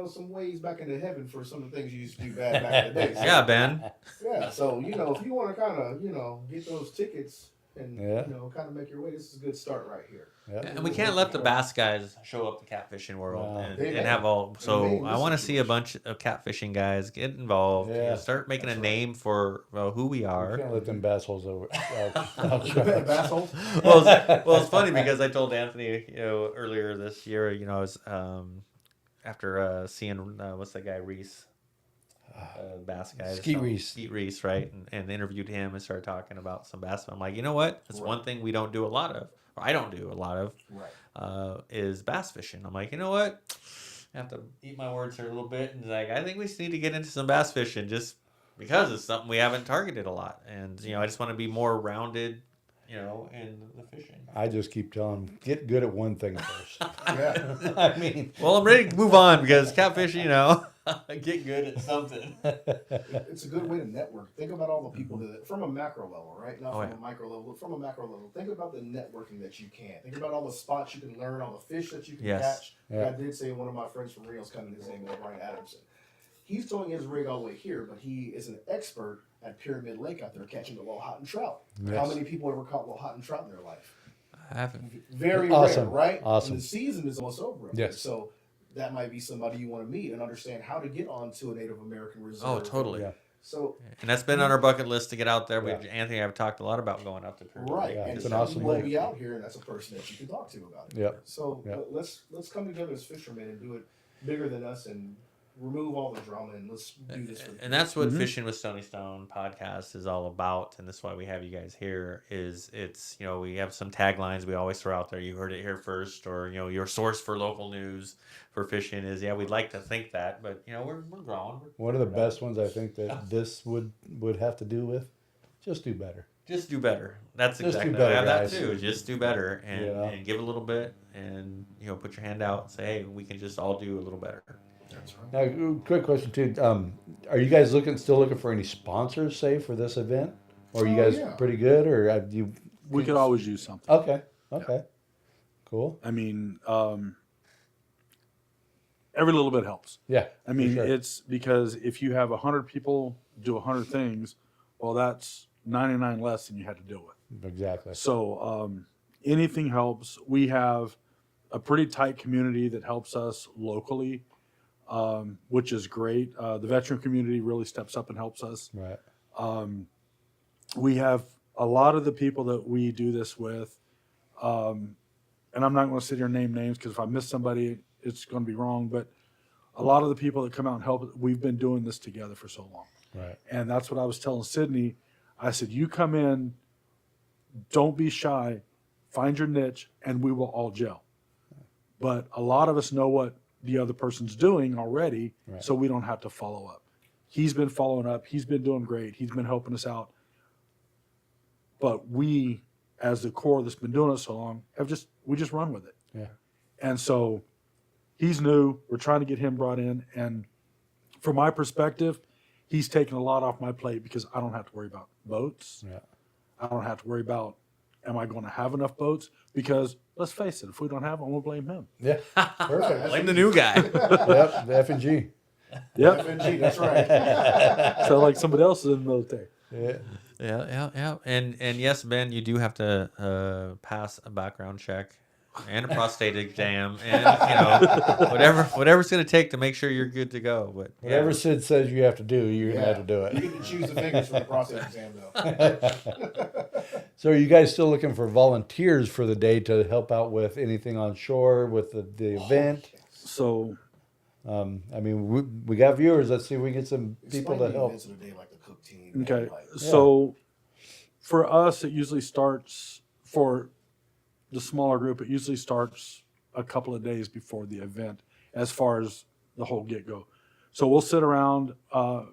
some ways back into heaven for some of the things you used to do bad back in the day. So, Yeah, Ben. yeah, so, if you want to kind of, get those tickets and, Yeah. kind of make your way, this is a good start right here. Yeah. And we can't let the bass guys show up the catfishing world No. and They may. have all. So They may in I this want to see a situation. bunch of catfishing guys get involved. Yeah. Start making That's a right. name for who we We are. can't let them bass holes over. Bass holes? Well, it's funny because I told Anthony, earlier this year, I was after seeing what's that guy Reese, bass guy, Skeet Reese. Skeet Reese, right, and interviewed him and started talking about some bass. I'm like, you know what? That's one thing we don't do a lot of, or I don't do a lot of, Right. is bass fishing. I'm like, you know what? I have to eat my words here a little bit, and like, I think we just need to get into some bass fishing just because it's something we haven't targeted a lot, and I just want to be more rounded. In the fishing. I just keep telling them, get good at one thing first. Yeah. I mean, Well, I'm ready to move on because catfish, Get good at something. It's a good way to network. Think about all the people that, from a macro level, right? Not from a micro level, but from a macro level. Think about the networking that you can. Think about all the spots you can learn, all the fish that you can catch. Yeah. I did say one of my friends from Reno's coming, his name is Brian Adamson. He's towing his rig all the way here, but he is an expert at Pyramid Lake out there catching the Lowhotton trout. Yes. How many people ever caught Lowhotton trout in their life? I haven't. Very Awesome. rare, right? Awesome. And the season is almost over. Yes. So that might be somebody you want to meet and understand how to get onto a Native American reserve. Oh, totally. Yeah. So And that's been on our bucket list to get out there. Yeah. Anthony and I have talked a lot about going out to Peru. right, Yeah, and it's an he awesome will lake. be out here, and that's a person that you can talk to about it. Yep. So Yep. let's come together as fishermen and do it bigger than us and remove all the drama and let's do this. For And that's what Fishing with Stoney Stone podcast is all about, and that's why we have you guys here. It's we have some taglines we always throw out there. You heard it here first, or your source for local news for fishing is we'd like to think that, but we're growing. One of the best ones I think that this would have to do with, just do better. Just do better. That's Just do exactly. better, I have guys. that too. Just do better and, You know? and give a little bit, and put your hand out and say, hey, we can just all do a little better. That's right. Now, quick question too. Are you guys still looking for any sponsors, say, for this event? Or are you guys yeah. pretty good, or have you? We could always use something. Okay. Cool. I mean, every little bit helps. Yeah. I mean, for sure. it's because if you have 100 people do 100 things, well, that's 99 less than you had to deal with. Exactly. So anything helps. We have a pretty tight community that helps us locally, which is great. The veteran community really steps up and helps us. Right. We have a lot of the people that we do this with, and I'm not going to sit here and name names because if I miss somebody, it's going to be wrong. But a lot of the people that come out and help, we've been doing this together for so long. Right. And that's what I was telling Sydney. I said, you come in, don't be shy, find your niche, and we will all gel. But a lot of us know what the other person's doing already, Right. so we don't have to follow up. He's been following up. He's been doing great. He's been helping us out. But we, as the core that's been doing it so long, we just run with it. Yeah. And so he's new. We're trying to get him brought in. And from my perspective, he's taken a lot off my plate because I don't have to worry about boats. Yeah. I don't have to worry about, am I going to have enough boats? Because let's face it, if we don't have them, I'm going to blame him. Yeah. Perfect. Blame the new guy. Yep. The F&G. Yep. FNG, that's right. So like somebody else is in the military. Yeah. Yeah. And yes, Ben, you do have to pass a background check and a prostate exam, and whatever's going to take to make sure you're good to go. But Whatever Sid says you have to do, you're gonna have to do You it. get to choose the fingers for the prostate exam, though. So, are you guys still looking for volunteers for the day to help out with anything on shore with the event? So I mean, we got viewers. Let's see if we can get some people Explain to the help. events of the day, like the cook team. okay, like- so for us, it usually starts for the smaller group. It usually starts a couple of days before the event, as far as the whole get go. So we'll sit around,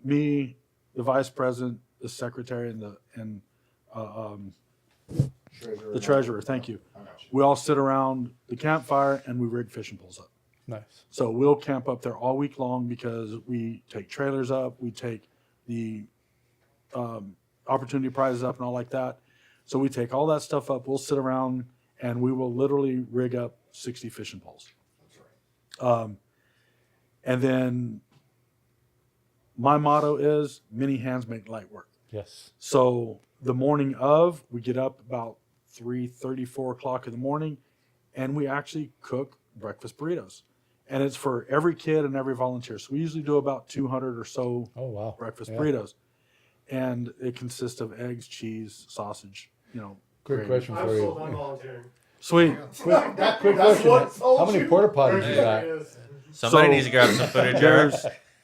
me, the vice president, the secretary, and the treasurer. Thank you. I got you. We all sit around the campfire and we rig fishing poles up. Nice. So we'll camp up there all week long because we take trailers up, we take the opportunity prizes up and all like that. So we take all that stuff up, we'll sit around and we will literally rig up 60 fishing poles. That's right. And then my motto is many hands make light work. Yes. So the morning of, we get up about 3:30, 4 o'clock in the morning, and we actually cook breakfast burritos. And it's for every kid and every volunteer. So we usually do about 200 or so Oh wow. breakfast Yeah. burritos. And it consists of eggs, cheese, sausage, Quick gravy. question I'm for sold. I'm you. volunteering. Sweet. Quick That's question. what sold How many you. porta potties you got? somebody So- needs to grab some footage.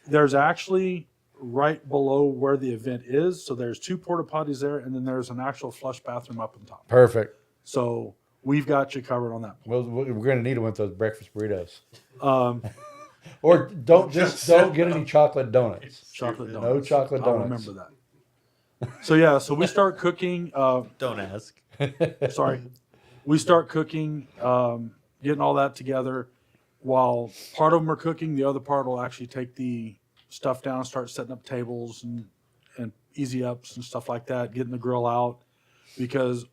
There's actually right below where the event is. So there's 2 porta potties there, and then there's an actual flush bathroom up on top. Perfect. So we've got you covered on that. Well, we're going to need one of those breakfast burritos. Um, Or don't get any chocolate donuts. chocolate donuts. No chocolate I'll donuts. remember that. So yeah, so we start cooking. Don't ask. We start cooking, getting all that together, while part of them are cooking, the other part will actually take the stuff down, start setting up tables and easy ups and stuff like that, getting the grill out. Because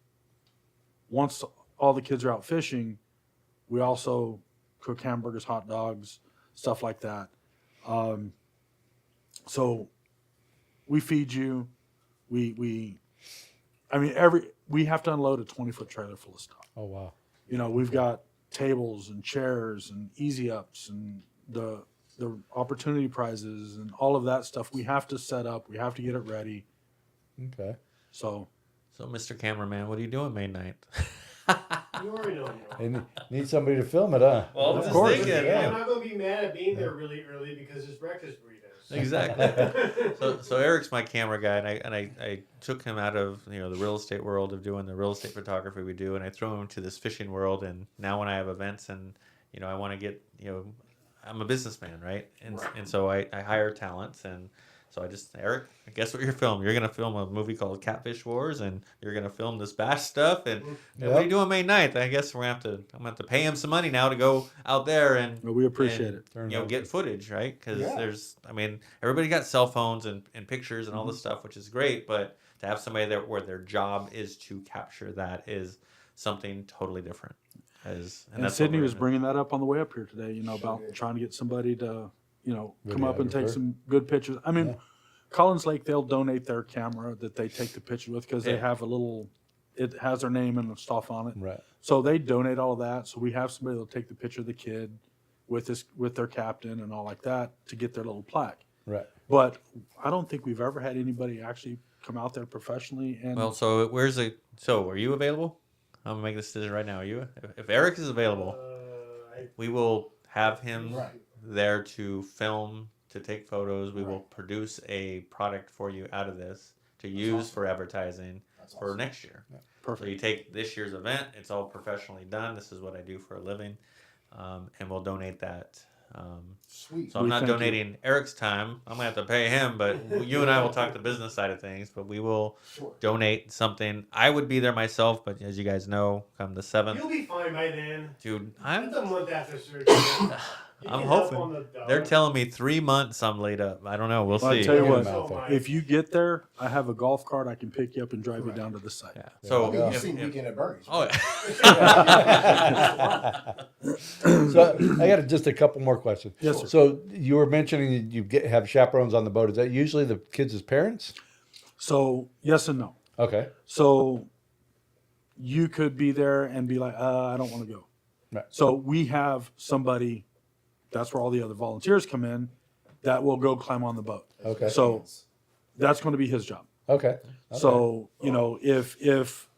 once all the kids are out fishing, we also cook hamburgers, hot dogs, stuff like that. So we feed you. We have to unload a 20-foot trailer full of stuff. Oh, wow. You know, we've got tables and chairs and easy ups and the opportunity prizes and all of that stuff. We have to set up. We have to get it ready. Okay. So, Mr. Cameraman, what are you doing May 9th? You already know. And need somebody to film it, huh? Well, Of course. I'm not going to be mad at being there really early because it's breakfast burritos. Exactly. So Eric's my camera guy, and I took him out of the real estate world of doing the real estate photography we do, and I threw him to this fishing world. And now when I have events and I want to get I'm a businessman, right? And so I hire talents, and so Eric, guess what you're filming? You're gonna film a movie called Catfish Wars, and you're gonna film this bass stuff. And what are you doing May 9th? I guess I'm gonna have to pay him some money now to go out there and we appreciate it. Get footage, right? Because everybody got cell phones and pictures and all this stuff, which is great, but to have somebody there where their job is to capture that is something totally different. And Sydney was bringing that up on the way up here today, about trying to get somebody to, come up and take some good pictures. I mean, Collins Lake, they'll donate their camera that they take the picture with because they have it has their name and stuff on it. Right. So they donate all of that. So we have somebody that'll take the picture of the kid with their captain and all like that to get their little plaque. Right. But I don't think we've ever had anybody actually come out there professionally. And so are you available? I'm gonna make this decision right now. Are you? If Eric is available, we will have him there to film, to take photos. We will produce a product for you out of this to use for advertising for next year. Yeah. Perfect. So you take this year's event. It's all professionally done. This is what I do for a living, and we'll donate that. Sweet. So I'm not donating Eric's time. I'm gonna have to pay him, but you and I will talk the business side of things. But we will donate something. I would be there myself, but as you guys know, come the 7th. You'll be fine by then. Dude, It's a month after surgery. I'm hoping. They're telling me 3 months I'm laid up. I don't know. We'll see. I'll tell you what, So if you get there, I have a golf cart. I can pick you up and drive you down to the site. Yeah. So You've seen Weekend at Bernie's. Oh, So I got just a couple more questions. Yes, sir. So you were mentioning you have chaperones on the boat. Is that usually the kids' parents? So yes and no. Okay. So you could be there and be like, I don't want to go. Right. So we have somebody, that's where all the other volunteers come in, that will go climb on the boat. Okay. So that's going to be his job. Okay. So, if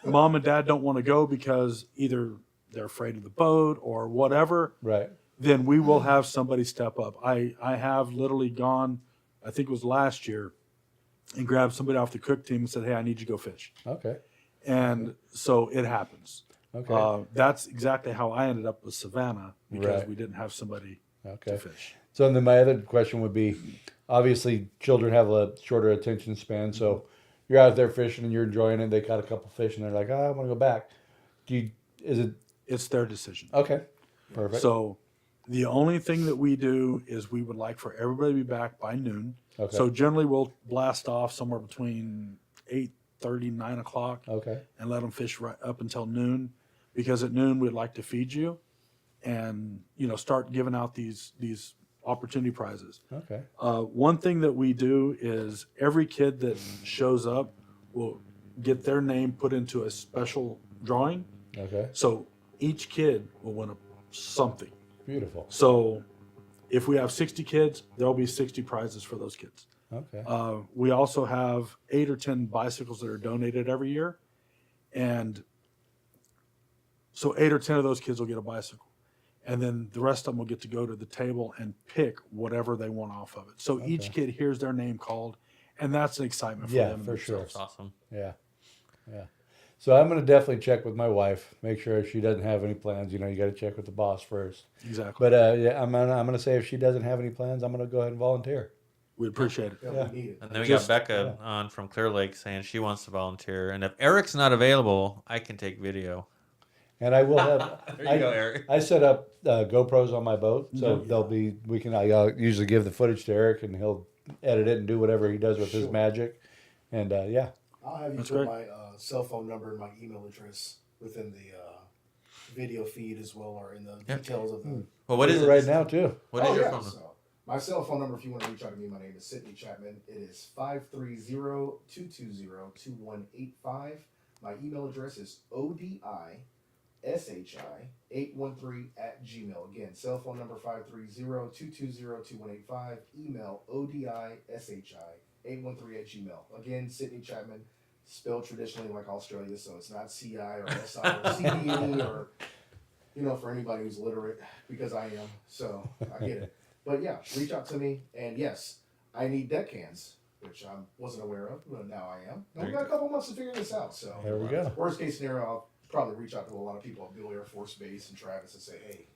mom and dad don't want to go because either they're afraid of the boat or whatever, Right. then we will have somebody step up. I have literally gone, I think it was last year, and grabbed somebody off the cook team and said, hey, I need you to go fish. Okay. And so it happens. Okay. That's exactly how I ended up with Savannah because Right. we didn't have somebody Okay. to fish. So then my other question would be, obviously children have a shorter attention span. So you're out there fishing and you're enjoying it. They caught a couple fish and they're like, I want to go back. It's their decision. Okay. Perfect. So the only thing that we do is we would like for everybody to be back by noon. Okay. So generally we'll blast off somewhere between 8:30, 9 o'clock Okay. and let them fish right up until noon, because at noon we'd like to feed you and, start giving out these opportunity prizes. Okay. One thing that we do is every kid that shows up will get their name put into a special drawing. Okay. So each kid will win something. Beautiful. So if we have 60 kids, there'll be 60 prizes for those kids. Okay. We also have 8 or 10 bicycles that are donated every year. And so 8 or 10 of those kids will get a bicycle. And then the rest of them will get to go to the table and pick whatever they want off of it. So each kid hears their name called, and that's an excitement for Yeah, them. for sure. That's awesome. Yeah. Yeah. So I'm going to definitely check with my wife, make sure she doesn't have any plans. You got to check with the boss first. Exactly. But yeah, I'm gonna say if she doesn't have any plans, I'm going to go ahead and volunteer. We appreciate it. Yeah, we need it. And then we got Becca on from Clear Lake saying she wants to volunteer. And if Eric's not available, I can take video. And I will have. There you go, Eric. I set up GoPros on my boat, so Mhm. they'll be. We can. I usually give the footage to Eric, and he'll edit it and do whatever he does with his Sure. magic. And yeah, I'll have you That's put great. my cell phone number and my email address within the video feed as well, or in the details of the. Well, what is it right now too? What is your phone number? So my cell phone number, if you want to reach out to me, my name is Sydney Chapman. It is 530-220-2185. My email address is odishi813@gmail. Again, cell phone number 530-220-2185. Email odishi813@gmail. Again, Sydney Chapman, spelled traditionally like Australia, so it's not CI or SI or CE or, for anybody who's literate, because I am, so I get it. But yeah, reach out to me, and yes, I need deck cans, which I wasn't aware of, but now I am. And we got a couple months to figure this out, so. There we go. Worst case scenario, I'll probably reach out to a lot of people at Beale Air Force Base and Travis and say, hey,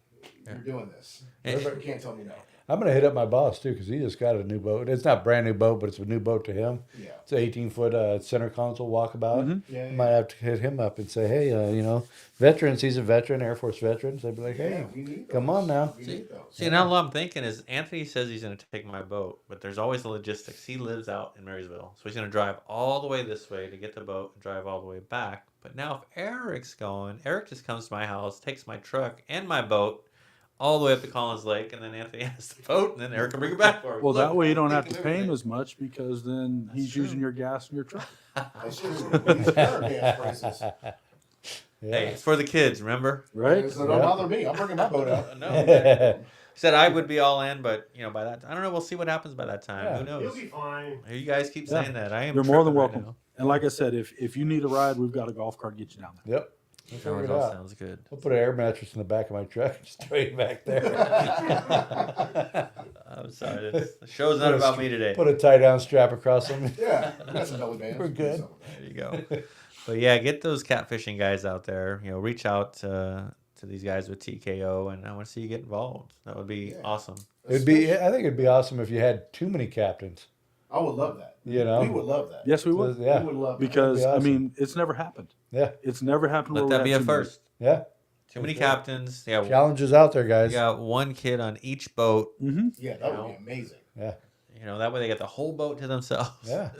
you're doing this. And- You can't tell me no. I'm gonna hit up my boss too because he just got a new boat. It's not a brand new boat, but it's a new boat to him. Yeah. It's an 18-foot center console walkabout. Yeah, Might have to hit him up and say, hey, veterans. He's a veteran, Air Force veteran. So I'd be like, hey, we need come those. on now. We need those. See, now what I'm thinking is Anthony says he's going to take my boat, but there's always the logistics. He lives out in Marysville, so he's going to drive all the way this way to get the boat and drive all the way back. But now if Eric's going, Eric just comes to my house, takes my truck and my boat all the way up to Collins Lake, and then Anthony has the boat, and then Eric can bring it back for him. Well, Look, that way you don't have to thinking pay him everything. as much because then he's using your gas in your truck. That's true. These current gas prices. Hey, it's for the kids, remember? Right? So don't bother me. I'm bringing my boat out. No. Said I would be all in, but by that, I don't know. We'll see what happens by that time. Yeah. Who knows? You'll be fine. You guys keep Yeah. saying that. I am. You're more than tripping right welcome. now. And like I said, if you need a ride, we've got a golf cart to get you down there. Yep. We'll That figure it all out. sounds good. We'll put an air mattress in the back of my truck and just throw you back there. I'm sorry. The show's not about me today. Put a tie down strap across them. Yeah, we got some belly bands. We're good. There you go. But yeah, get those catfishing guys out there. Reach out to these guys with TKO, and I want to see you get involved. That would be awesome. I think it'd be awesome if you had too many captains. I would love that. You know? We would love that. Yes, we would. Yeah. We would love that. Because, That'd be I awesome. mean, it's never happened. Yeah. It's never happened Let where that we're be at a 2 million. first. Yeah. Too many captains. Yeah, Challenges out there, you guys. got one kid on each boat. Yeah, that would be amazing. Yeah. That way they get the whole boat to themselves. Yeah.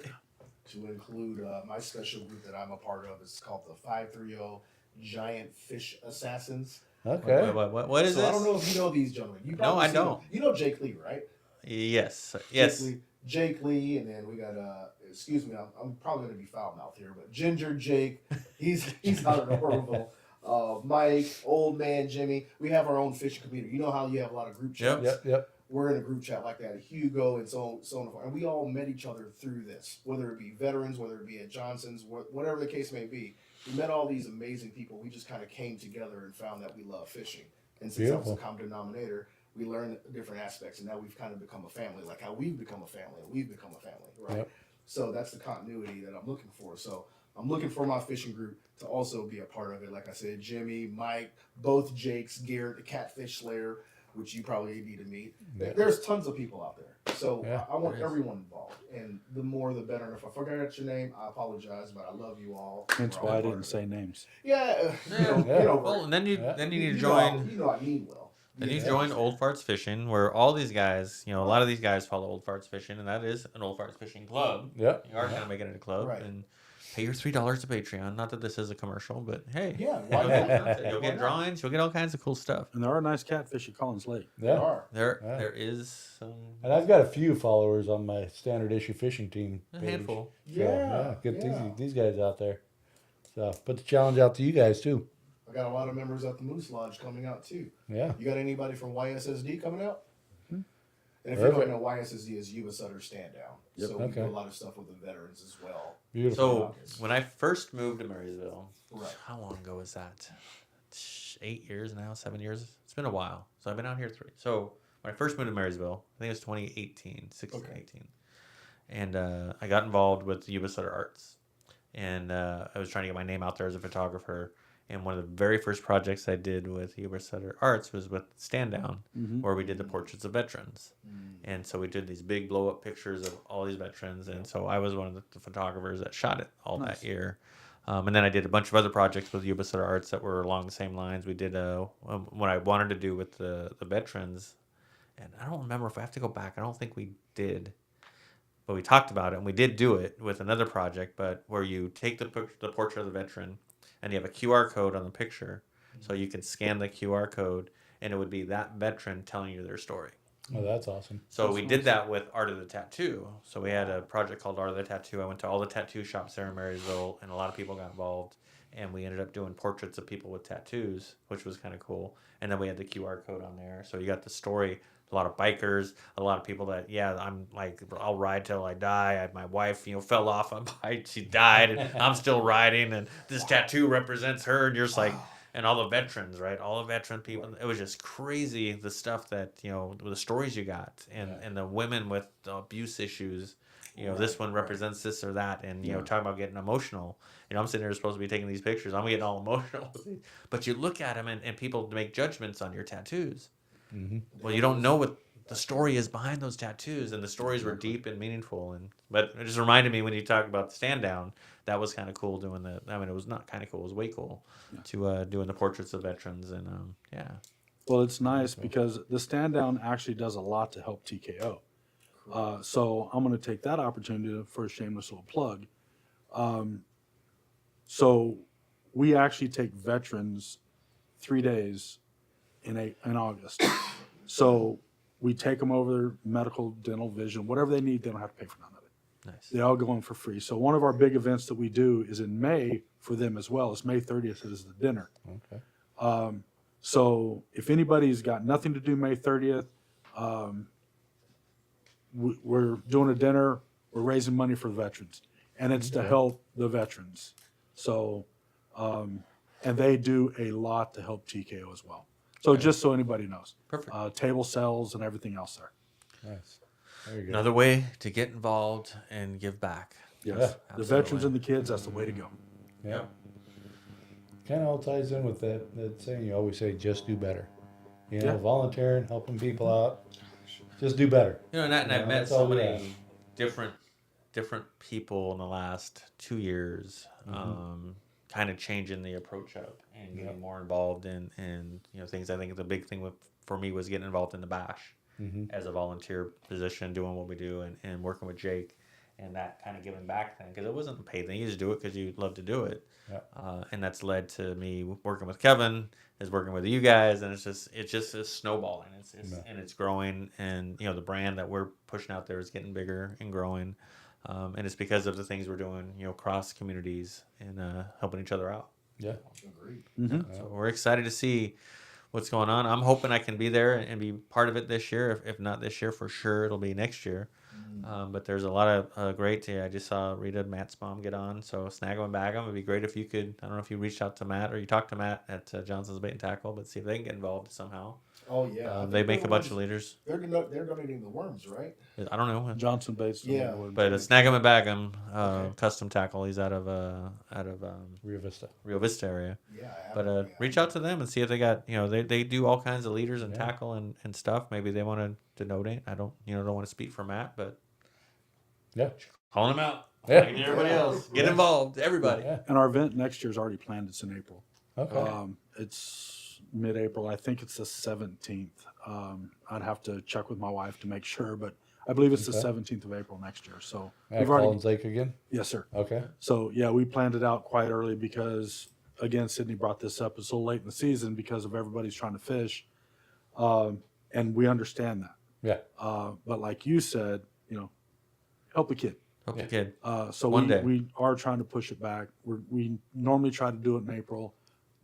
To include my special group that I'm a part of. It's called the 530 Giant Fish Assassins. Okay. What is So this? I don't know if you know these gentlemen. You No, probably I seen them. don't. You know Jake Lee, right? Yes. Jake Lee, and then we got excuse me, I'm probably gonna be foul mouthed here, but Ginger Jake, he's not adorable. Mike, old man Jimmy, we have our own fishing community. You know how you have a lot of group chats. Yep. We're in a group chat like that. Hugo and so on and so forth, and we all met each other through this. Whether it be veterans, whether it be at Johnson's, whatever the case may be, we met all these amazing people. We just kind of came together and found that we love fishing, and since that was a common denominator, we learned different aspects, and now we've kind of become a family, like how we've become a family, and we've become a family, right? Yep. So that's the continuity that I'm looking for. So I'm looking for my fishing group to also be a part of it. Like I said, Jimmy, Mike, both Jakes, Garrett, the Catfish Slayer, which you probably need to meet. Yeah. There's tons of people out there. So Yeah, I want there is. everyone involved. And the more the better. And if I forgot your name, I apologize, but I love you all. Hence We're all why I part didn't of it. say names. Yeah. Yeah. Well, and then you need to you join. Know I mean well. Then you Yeah. join Old Farts Fishing, where all these guys, a lot of these guys follow Old Farts Fishing, and that is an Old Farts Fishing club. Yep. You are kind of making it a club, Right. and pay your $3 to Patreon. Not that this is a commercial, but hey, Yeah, why not? you'll Why get not? drawings, you'll get all kinds of cool stuff. And there are nice catfish at Collins Lake. They Yeah. are. Yeah. There is some And I've got a few followers on my standard issue fishing team. a page. handful. So, Yeah. Get yeah. these guys out there. So put the challenge out to you guys too. I got a lot of members at the Moose Lodge coming out too. Yeah. You got anybody from YSSD coming out? And if Perfect. you don't know, YSSD is U.S. Sutter Stand Down. Yep. So we Okay. do a lot of stuff with the veterans as well. Beautiful. So when I first moved to Marysville, Right. how long ago was that? 8 years now, 7 years. It's been a while. So I've been out here 3. So when I first moved to Marysville, I think it was 2018, 16, Okay. 18. And I got involved with U.S. Sutter Arts. And I was trying to get my name out there as a photographer. And one of the very first projects I did with U.S. Sutter Arts was with Stand Down, where we did the portraits of veterans. And so we did these big blow-up pictures of all these veterans. And so I was one of the photographers that shot it all that year. And then I did a bunch of other projects with Yuba Sutter Arts that were along the same lines. We did what I wanted to do with the veterans, and I don't remember if I have to go back. I don't think we did, but we talked about it, and we did do it with another project, but where you take the portrait of the veteran, and you have a QR code on the picture, so you can scan the QR code, and it would be that veteran telling you their story. Oh, that's awesome. So we did that with Art of the Tattoo. So we had a project called Art of the Tattoo. I went to all the tattoo shops there in Marysville, and a lot of people got involved. And we ended up doing portraits of people with tattoos, which was kind of cool. And then we had the QR code on there. So you got the story. A lot of bikers, a lot of people that, I'm like, I'll ride till I die. My wife, fell off a bike. She died, and I'm still riding. And this tattoo represents her. And you're just like, and all the veterans, right? All the veteran people. It was just crazy, the stuff that, the stories you got, and the women with abuse issues. This one represents this or that, and talking about getting emotional. I'm sitting here supposed to be taking these pictures. I'm getting all emotional. But you look at them, and people make judgments on your tattoos. Mm-hmm. Well, you don't know what the story is behind those tattoos, and the stories were deep and meaningful. But it just reminded me when you talk about the stand down, that was kind of cool doing the. I mean, it was not kind of cool; it was way cool to doing the portraits of veterans, and Well, it's nice because the stand down actually does a lot to help TKO. So I'm going to take that opportunity for a shameless little plug. So we actually take veterans 3 days in August. So we take them over medical, dental, vision, whatever they need. They don't have to pay for none of it. nice. They all go in for free. So one of our big events that we do is in May for them as well. It's May 30th. It is the dinner. Okay. So if anybody's got nothing to do May 30th, we're doing a dinner. We're raising money for the veterans, and it's to help the veterans. So, and they do a lot to help TKO as well. So just so anybody knows, Perfect. table sells and everything else there. Nice. There you go. Another way to get involved and give back. Yes, the veterans and the kids. That's the way to go. Yeah. Kind of all ties in with that saying you always say, just do better. Volunteering, helping people out, just do better. And I've met that's so all we many different people in the last 2 years, kind of changing the approach up and getting more involved in things. I think the big thing for me was getting involved in the bash as a volunteer position, doing what we do, and working with Jake, and that kind of giving back thing, because it wasn't a paid thing. You just do it because you love to do it. And that's led to me working with Kevin, is working with you guys, and it's just snowballing. And it's growing, and the brand that we're pushing out there is getting bigger and growing, and it's because of the things we're doing, across communities and helping each other out. Yeah. So we're excited to see what's going on. I'm hoping I can be there and be part of it this year. If not this year, for sure it'll be next year. But there's a lot of great. I just saw Rita, Matt's mom, get on. So snag them and bag them. It'd be great if you could. I don't know if you reached out to Matt or you talked to Matt at Johnson's Bait and Tackle, but see if they can get involved somehow. Oh yeah, They make a bunch of leaders. They're donating the worms, right? I don't know. Johnson based. Yeah. But snag them and bag them. Custom tackle. He's out of Rio Vista. Rio Vista area. Yeah. But reach out to them and see if they got, they do all kinds of leaders and tackle and stuff. Maybe they want to donate. I don't want to speak for Matt, but Yeah. calling him out. Yeah. Like everybody else. Get involved. Everybody. Yeah. And our event next year is already planned. It's in April. Okay. It's mid-April. I think it's the 17th. I'd have to check with my wife to make sure, but I believe it's the 17th of April next year. So At Collins Lake again? Yes, sir. Okay. So yeah, we planned it out quite early because, again, Sydney brought this up. It's so late in the season because of everybody's trying to fish, and we understand that. Yeah. But like you said, help the kid. Help the kid. So One day. we are trying to push it back. We normally try to do it in April.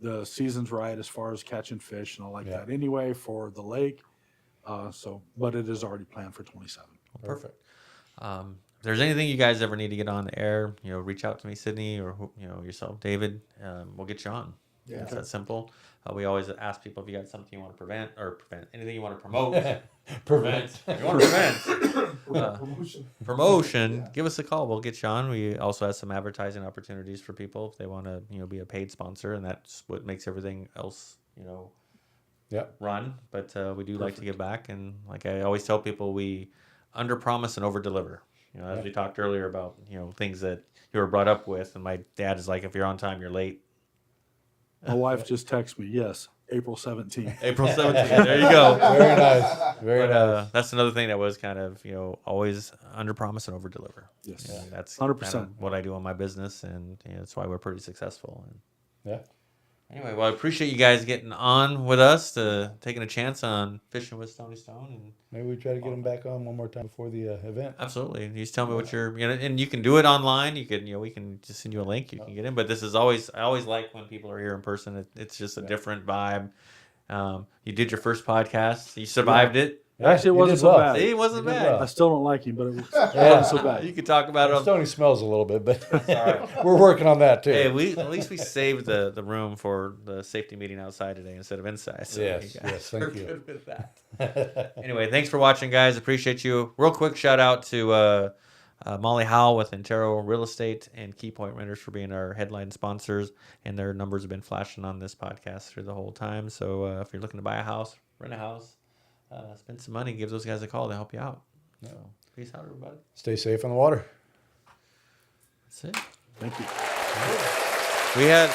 The season's right as far as catching fish and all like that anyway for the lake. But it is already planned for 27. Perfect. If there's anything you guys ever need to get on the air, reach out to me, Sydney, or yourself, David. We'll get you on. Yeah. It's that simple. We always ask people if you got something you want to prevent anything you want to promote. Prevent. You want to prevent. Promotion. Give us a call. We'll get you on. We also have some advertising opportunities for people if they want to, be a paid sponsor, and that's what makes everything else, run. But we do like to give back, and like I always tell people, we under promise and over deliver. You know, as we talked earlier about, you know, things that you were brought up with, and my dad is like, if you're on time, you're late. My wife just texted me. Yes, April 17th. April 17th. There you go. Very nice. Very But nice. that's another thing that was kind of, you know, always under promise and over deliver. Yes. You know, that's 100%. kind of what I do on my business, and you know, that's why we're pretty successful. And Yeah. anyway, well, I appreciate you guys getting on with us, taking a chance on fishing with Stoney Stone, and Maybe we try to get him back on one more time before the event. absolutely. You just tell me what you're, you know, and you can do it online. You can, you know, we can just send you a link. You can get in. But this is always, I always like when people are here in person. It's just a different vibe. You did your first podcast. You survived it. Actually, it you wasn't did so well. bad. See, it wasn't You did bad. I still don't like him, but it Yeah. wasn't so bad. You could talk about it. Stoney smells a little bit, but we're working on that too. Hey, at least we saved the room for the safety meeting outside today instead of inside. So Yes, you guys yes, thank are you. good with that. Anyway, thanks for watching, guys. Appreciate you. Real quick shout out to Molly Howell with Intero Real Estate and Key Point Renters for being our headline sponsors, and their numbers have been flashing on this podcast through the whole time. So if you're looking to buy a house, rent a house, spend some money, give those guys a call to help you out. So peace out, everybody. Stay safe on the water. That's it. Thank you. We had